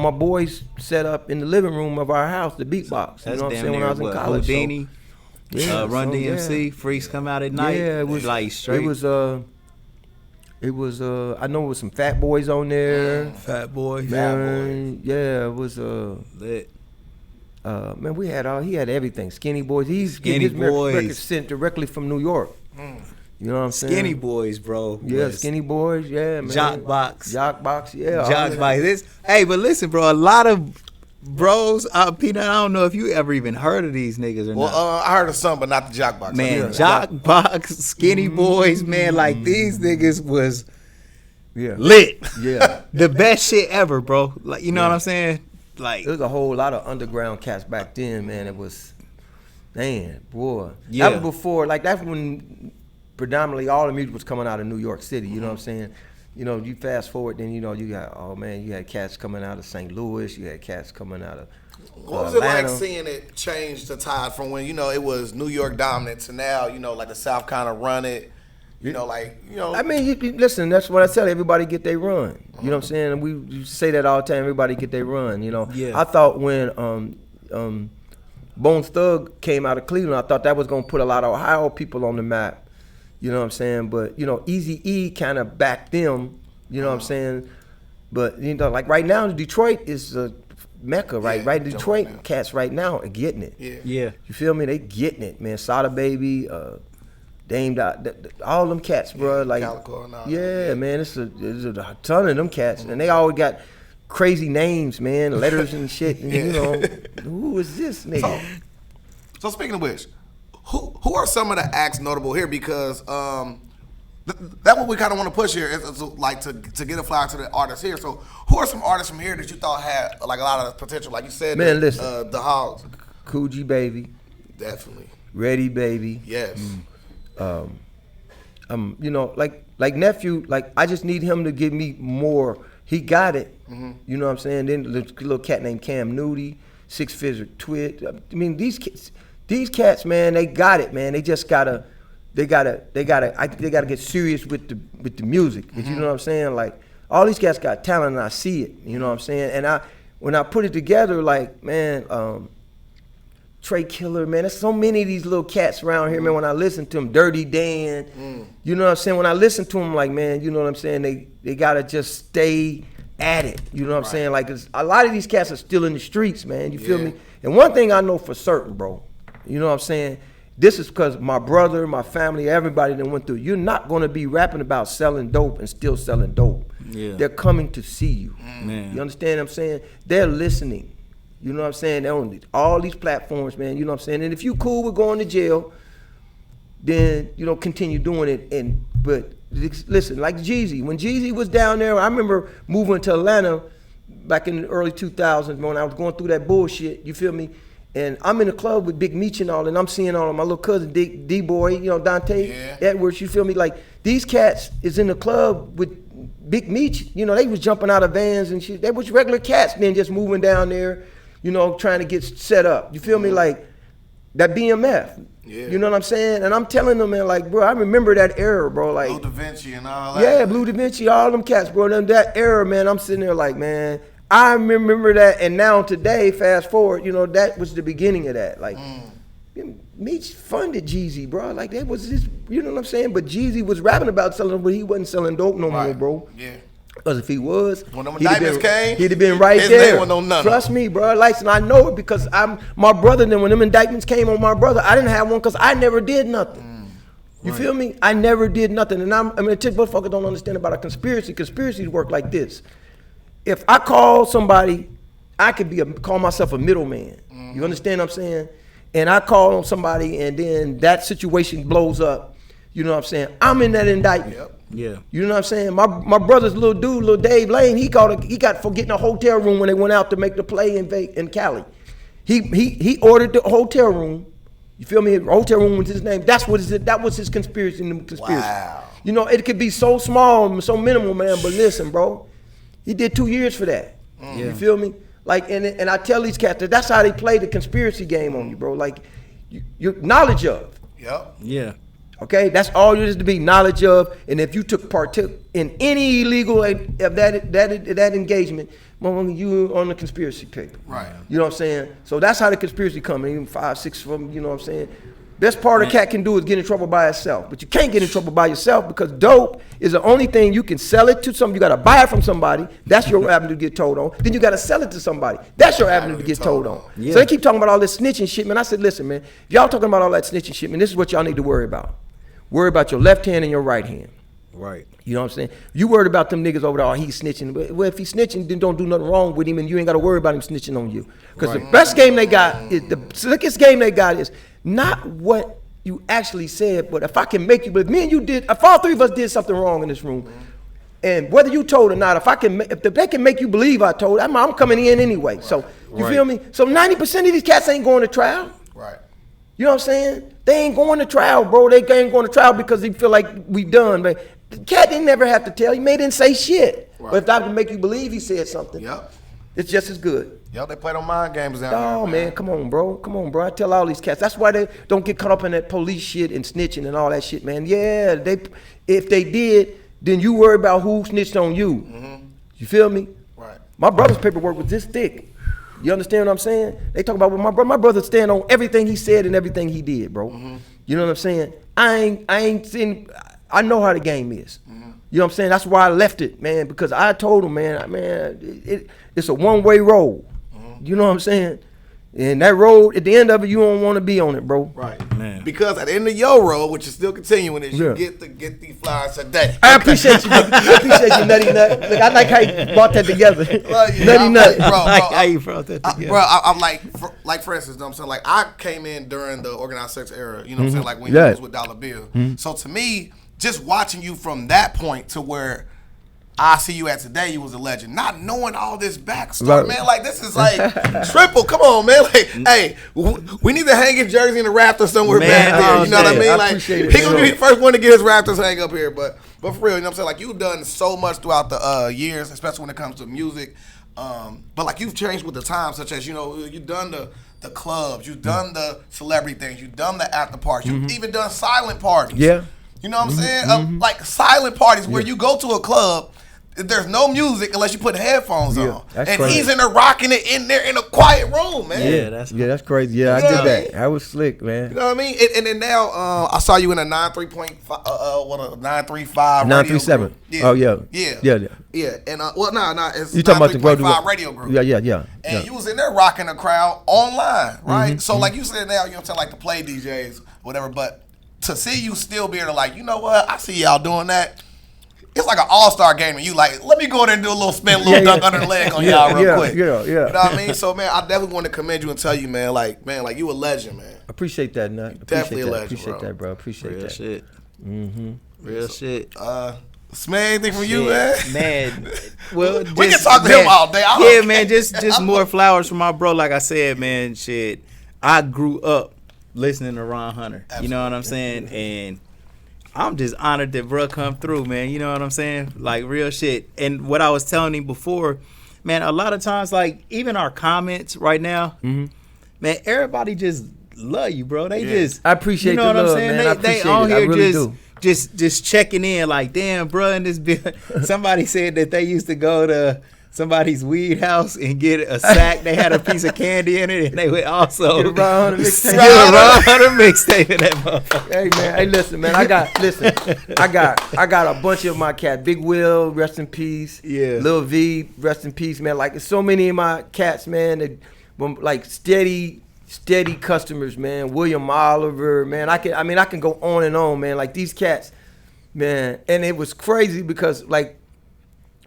my boys set up in the living room of our house, the beatbox. That's you know what I'm damn saying? When near I was in what, college. Houdini, Run DMC, yeah. Freaks Come Out at Night. Yeah, it was like straight. It was I know it was some Fat Boys on there. Fat Boy. Man, yeah, it was Lit. man, he had everything. Skinny Boys. He's Skinny getting his Boys. records sent directly from New York. You know what I'm saying? Skinny Boys, bro. Yeah, Skinny Boys, yeah, man. Jockbox. Jockbox, yeah. Jockbox. Hey, but listen, bro, a lot of bros, Peanut, I don't know if you ever even heard of these niggas or not. I heard of some, but not the Jockbox. Man, Jockbox, Skinny Boys, man, like these niggas was lit. Yeah. The best shit ever, bro. Like, you know what I'm saying? Like, There was a whole lot of underground cats back then, man. It was, man, boy. Yeah. That was before, like, that's when predominantly all the music was coming out of New York City, you know what I'm saying? You know, you fast forward, then, you know, you got, oh man, you had cats coming out of St. Louis, you had cats coming out of What was Atlanta. it like seeing it change the tide from when, you know, it was New York dominant to now, you know, like the South kind of run it, you know, like, you know. I mean, listen, that's what I tell everybody get their run. You know what I'm saying? We say that all the time, everybody get their run, you know? Yeah. I thought when Bones Thug came out of Cleveland, I thought that was going to put a lot of Ohio people on the map. You know what I'm saying? But, you know, Eazy-E kind of backed them, you know what I'm saying? But, you know, like right now, Detroit is a mecca, right? Yeah, Right, Detroit right now. cats right now are getting it. yeah. You feel me? They getting it, man. Sada Baby, Dame Dot, all them cats, bro. Like, Calico and all yeah, that. man. It's a ton of them cats, and they always got crazy names, man, letters and shit. And, you know, who is this nigga? So speaking of which, who are some of the acts notable here? Because that's what we kind of want to push here is like to get a flag to the artists here. So who are some artists from here that you thought had like a lot of potential? Like you said, Man, listen. the Hogs, Coogee Baby, definitely. Ready Baby. Yes. You know, like Nephew, like I just need him to give me more. He got it. You know what I'm saying? Then the little cat named Cam Nudie, Six Figure Twit. I mean, these cats, man, they got it, man. They just gotta get serious with the music. You know what I'm saying? Like all these cats got talent, and I see it. You know what I'm saying? And when I put it together, like man, Trey Killer, man, there's so many of these little cats around here, man. When I listen to them, Dirty Dan, you know what I'm saying? When I listen to them, like man, you know what I'm saying? They gotta just stay at it. You know what I'm saying? Like a lot of these cats are still in the streets, man. You feel me? And one thing I know for certain, bro. You know what I'm saying? This is because my brother, my family, everybody that went through. You're not going to be rapping about selling dope and still selling dope. Yeah. They're coming to see you. Man. You understand what I'm saying? They're listening. You know what I'm saying? They're on all these platforms, man. You know what I'm saying? And if you cool with going to jail, then, you know, continue doing it. But listen, like Jeezy. When Jeezy was down there, I remember moving to Atlanta back in the early 2000s when I was going through that bullshit. You feel me? And I'm in the club with Big Meech and all, and I'm seeing all of my little cousin D-Boy, you know, Dante Edwards, you feel me? Like, these cats is in the club with Big Meech, you know, they was jumping out of vans and shit. They was regular cats then just moving down there, you know, trying to get set up. You feel me? Like, that BMF. Yeah. You know what I'm saying? And I'm telling them, man, like, bro, I remember that era, bro. Like, Blue Da Vinci and all that. yeah, Blue Da Vinci, all them cats, bro. That era, man, I'm sitting there like, man, I remember that, and now today, fast forward, you know, that was the beginning of that. Like, Meech funded Jeezy, bro. Like, that was his, you know what I'm saying? But Jeezy was rapping about selling, but he wasn't selling dope no more, bro. Yeah. Because if he was, When them indictments came, he'd have been right his there. name wasn't on none of Trust me, bro. Like, and I know it because I'm my brother. Then when them indictments came on my brother, I didn't have one because I never did nothing. You feel me? I never did nothing. And I mean, a motherfucker don't understand about a conspiracy. Conspiracies work like this. If I call somebody, I could call myself a middleman. You understand what I'm saying? And I call on somebody, and then that situation blows up. You know what I'm saying? I'm in that indictment. Yep. Yeah. You know what I'm saying? My brother's little dude, little Dave Lane, he got for getting a hotel room when they went out to make the play in Cali. He ordered the hotel room. You feel me? Hotel room was his name. That was his conspiracy. Wow. You know, it could be so small, so minimal, man. But listen, bro, he did 2 years for that. You feel me? Like, and I tell these cats that's how they play the conspiracy game on you, bro. Like, your knowledge of. Yep. Yeah. Okay, that's all it is to be knowledge of, and if you took part in any illegal of that engagement, you on the conspiracy paper. Right. You know what I'm saying? So that's how the conspiracy come. Even 5, 6 of them. You know what I'm saying? Best part a cat can do is get in trouble by itself, but you can't get in trouble by yourself because dope is the only thing you can sell it to somebody. You got to buy it from somebody. That's your avenue to get told on. Then you got to sell it to somebody. That's your avenue to get told on. Yeah. So they keep talking about all this snitching shit, man. I said, listen, man, if y'all talking about all that snitching shit, man, this is what y'all need to worry about. Worry about your left hand and your right hand. Right. You know what I'm saying? You worried about them niggas over there, he's snitching. Well, if he's snitching, then don't do nothing wrong with him, and you ain't got to worry about him snitching on you. Because the best game they got, the slickest game they got is not what you actually said, but if I can make you, but if me and you did, if all three of us did something wrong in this room, and whether you told or not, if they can make you believe I told, I'm coming in anyway. So, you feel me? So 90% of these cats ain't going to trial. Right. You know what I'm saying? They ain't going to trial, bro. They ain't going to trial because they feel like we done. But the cat didn't never have to tell. He didn't say shit. Right. But if I can make you believe he said something, Yep. it's just as good. Yep, they play on mind games down Oh, there. man, come on, bro. Come on, bro. I tell all these cats. That's why they don't get caught up in that police shit and snitching and all that shit, man. Yeah, if they did, then you worry about who snitched on you. You feel me? Right. My brother's paperwork was this thick. You understand what I'm saying? They talk about what my brother stand on everything he said and everything he did, bro. You know what I'm saying? I ain't seen. I know how the game is. You know what I'm saying? That's why I left it, man, because I told him, man, it's a one-way road. You know what I'm saying? And that road, at the end of it, you don't want to be on it, bro. Right. Man. Because at the end of your road, which is still continuing, is you Yeah. get these flowers today. I appreciate you, nigga. I appreciate you, Nutty Nut. Look, I like how you brought that together. Love you. Nutty I'm Nut. like, bro, Like how you brought that together. I'm like for instance, you know what I'm saying? Like I came in during the organized sex era, you know what I'm saying? Like when you Yeah. was with Dollar Bill. So to me, just watching you from that point to where I see you at today, you was a legend. Not knowing all this backstory, Right. man. Like this is like triple. Come on, man. Like, hey, we need to hang his jersey in the rafters somewhere Man, back there. You know what I man, mean? I Like appreciate it, he gonna man. be the first one to get his rafters hang up here. But for real, you know what I'm saying? Like you've done so much throughout the years, especially when it comes to music. But like you've changed with the times, such as you've done the clubs, you've done the celebrity things, you've done the after parties, you've even done silent parties. Yeah. You know what I'm saying? Like silent parties where you go to a club, there's no music unless you put headphones on. that's And crazy. he's in there rocking it in there in a quiet room, man. Yeah, that's crazy. Yeah, I You know did what I that. mean? I was slick, man. You know what I mean? And then now I saw you in a 935 937. Oh, yeah. Yeah. And it's You talking about the 935 radio group. Yeah. And you was in there rocking the crowd online, right? So like you said now, you know what I'm saying, like to play DJs, whatever, but to see you still be able to like, you know what, I see y'all doing that. It's like an all-star game and you like, let me go there and do a little spin, a little dunk under the leg on y'all real quick. Yeah. You know what I mean? So man, I definitely want to commend you and tell you, man, like you a legend, man. Appreciate that, Nut. Definitely a legend, Appreciate bro. that, bro. Appreciate real that. shit. Real shit. Sman, anything from you, man? Man, well, We can talk to him all day. I Yeah, don't man, care. just more flowers from my bro. Like I said, man, shit. I grew up listening to Ron Hunter. You know what I'm saying? And I'm just honored that bro come through, man. You know what I'm saying? Like real shit. And what I was telling him before, man, a lot of times, like even our comments right now, man, everybody just love you, bro. They just I appreciate you know the what I'm love, saying? man. I They appreciate on it. I here really just checking in, like, damn, bro. And this somebody said that they used to go to somebody's weed house and get a sack. They had a piece of candy in it, and they would also Get a Ron Hunter mixtape. get a Ron Hunter mixtape in that motherfucker. Hey man, hey listen, man. I got a bunch of my cats. Big Will, rest in peace. Yeah. Lil V, rest in peace, man. Like so many of my cats, man. That like steady customers, man. William Oliver, man. I can go on and on, man. Like these cats, man. And it was crazy because like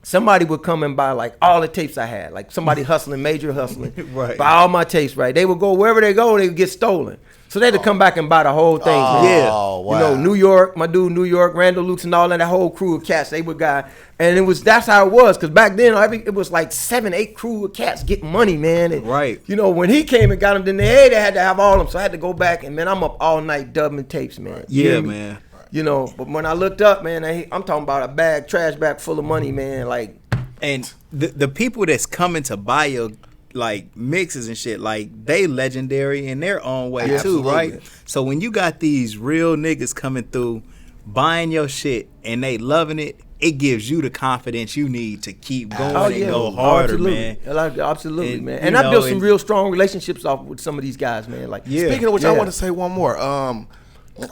somebody would come and buy like all the tapes I had. Like somebody hustling, major hustling. Right. Buy all my tapes, right? They would go wherever they go, they would get stolen. So they had to come back and buy the whole thing. Oh, man. wow. You know, New York, my dude, New York, Randall Lukes and all that whole crew of cats. They were guy, and that's how it was. Cause back then, it was like 7, 8 crew of cats getting money, man. And, right. You know, when he came and got them, then they had to have all of them. So I had to go back and man, I'm up all night dubbing tapes, man. Right. Yeah, man. You know, but when I looked up, man, I'm talking about a trash bag full of money, man. Like, and the people that's coming to buy your like mixes and shit, like they legendary in their own way too, right? So when you got these real niggas coming through buying your shit and they loving it, it gives you the confidence you need to keep going and go harder, man. Absolutely, and, man. And I built some real strong relationships off with some of these guys, man. Like, speaking of which, I want to say one more.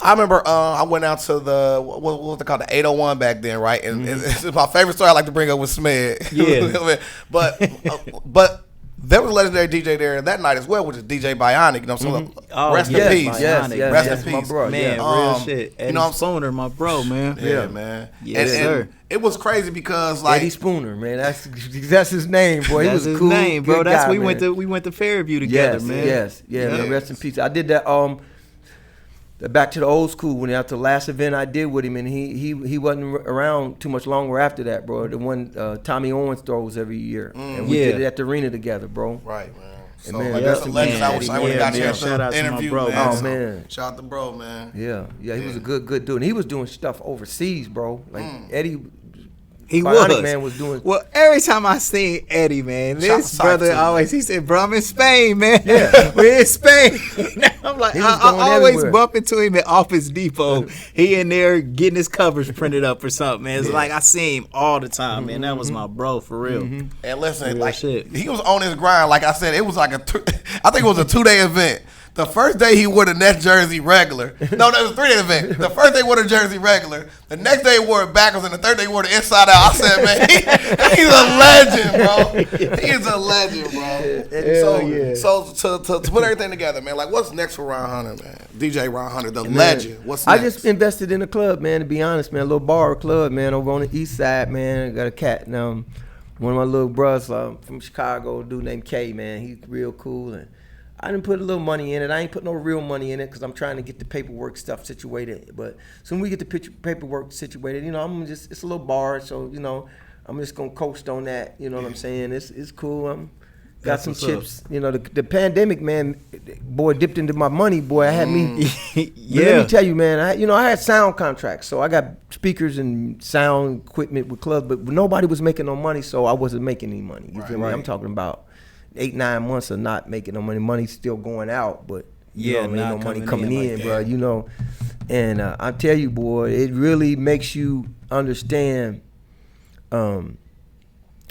I remember I went out to the what was it called, the 801 back then, right? And it's my favorite story I like to bring up with Smed. Yeah, but there was a legendary DJ there that night as well, which is DJ Bionic. You know, so rest in peace. Yes, rest in peace, my bro. Man, real shit. Eddie, you know, Spooner, my bro, man. Yeah, man. Yes, and it was crazy because like Eddie Spooner, man. That's his name, boy. That's he was his cool, name, bro. That's guy, we went to Fairview together, man. Yes, man. Rest in peace. I did that. Back to the old school when after the last event I did with him, and he wasn't around too much longer after that, bro. The one Tommy Owens throws every year, and we did it at the arena together, bro. Right, man. So man, like, that's a legend. I wish I would have got a chance shout out to to my interview, bro, man. Oh man, Shout out to bro, man. Yeah, he was a good dude, and he was doing stuff overseas, bro. Like Eddie. He Bionic Man was doing. Well, every time I seen Eddie, man, this brother always, he said, bro, I'm in Spain, man. Yeah. We're in Spain. I'm like, I always everywhere. bump into him at Office Depot. He in there getting his covers printed up or something, man. It's like I see him all the time, man. That was my bro, for real. And listen, Real like shit. he was on his grind. Like I said, it was like I think it was a 2-day event. The first day he wore the Nets jersey regular. No, that was a 3-day event. The first day he wore the jersey regular. The next day he wore it backwards, and the third day he wore the inside out. I said, man, he's a legend, bro. He's a legend, bro. So to put everything together, man, like what's next for Ron Hunter, man? DJ Ron Hunter, the legend. What's next? I just invested in a club, man, to be honest, man. A little bar club, man, over on the east side, man. I got a cat now. One of my little brothers from Chicago, a dude named K, man. He's real cool, and I didn't put a little money in it. I ain't put no real money in it because I'm trying to get the paperwork stuff situated. But soon we get the paperwork situated, you know, it's a little bar, so, you know, I'm just going to coast on that, you know what I'm saying? It's cool. Got some chips. You know, the pandemic, man, boy, dipped into my money, boy. I had me. Let me tell you, man, I had sound contracts. So I got speakers and sound equipment with clubs, but nobody was making no money, so I wasn't making any money. You feel me? I'm talking about 8-9 months of not making no money. Money's still going out, but ain't no money coming in, like bro. You know, and I tell you, boy, it really makes you understand. You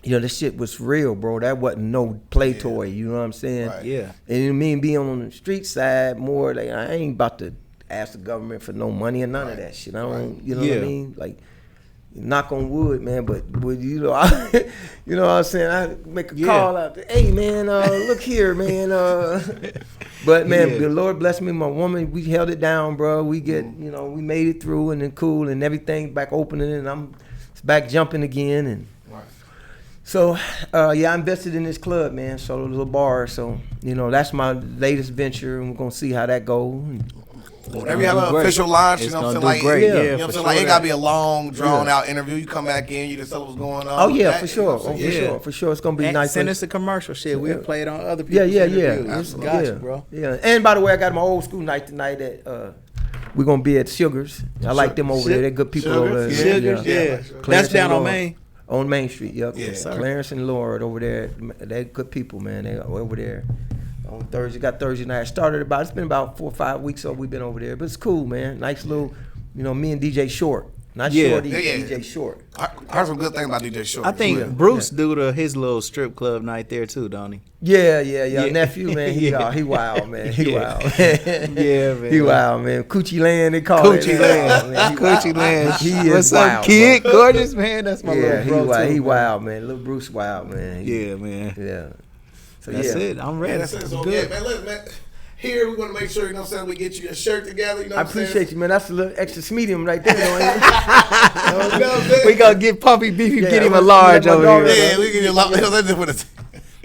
know, this shit was real, bro. That wasn't no play toy. You know what I'm saying? Right. Yeah. And you mean being on the street side more, like I ain't about to ask the government for no money or none of that shit. I don't. You know what I mean? Like. Knock on wood, man, but you know, you know what I'm saying? I make a call out there, hey man, look here, man. But man, the Lord bless me, my woman, we held it down, bro. We we made it through and then cool and everything back opening and I'm back jumping again and so I invested in this club, man, so a little bar. So, you know, that's my latest venture and we're gonna see how that goes. Whenever you have an official launch, you know what I'm saying? Like, you know what I'm saying? Like, it gotta be a long, drawn out interview. You come back in, you just tell what's going on. Oh yeah, for sure. For sure. It's gonna be nice. Send us a commercial shit. We'll play it on other people's interviews. Gotcha, bro. Yeah. And by the way, I got my old school night tonight at we're gonna be at Sugars. I like them over there. They're good people over there. Sugars, That's down on Main. On Main Street, yep. Yeah, Clarence and Lord over there. They're good people, man. They over there. On Thursday, got Thursday night. It's been about 4 or 5 weeks so we've been over there. But it's cool, man. Nice little, you know, me and DJ Short. Not Shorty, DJ Short. I heard some good things about DJ Short. I think Bruce do his little strip club night there too, don't he? Yeah. Nephew, man, he wild, man. He wild. Yeah, man. He wild, man. Coochie Land, they call it. Coochie Land. Coochie Land. He is What's wild, up, kid? Bro. Gorgeous, man. That's my little bro too. He wild, man. Little Bruce wild, man. Man. Yeah. So That's it. I'm ready. Yeah, that's it. So, man, listen, man. Here, we want to make sure, you know what I'm saying, we get you a shirt together, you know what I'm saying? I appreciate you, man. That's a little extra medium right there. We gonna get Puppy Beefy, get him a large over here. Yeah, we get you a large.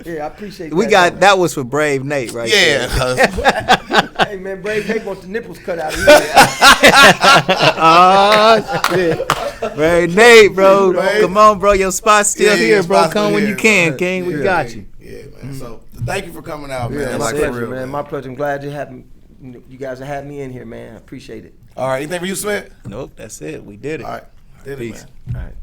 Yeah, I appreciate We that. that was for Brave Nate, right? Yeah. Hey man, Brave Nate wants the nipples cut out of here. Oh shit, Brave Nate, bro. Right. Come on, bro. Your spot's still Yeah, here, your bro. spot's Come still when here, you can, bro. King. We got you. Yeah, man. So thank you for coming out, Yeah, man. my Like, pleasure, for real, man. My pleasure. I'm glad you guys have had me in here, man. I appreciate it. All right, anything for you, Smith? Nope, that's it. We did it. All right, did Peace. it, man. All right.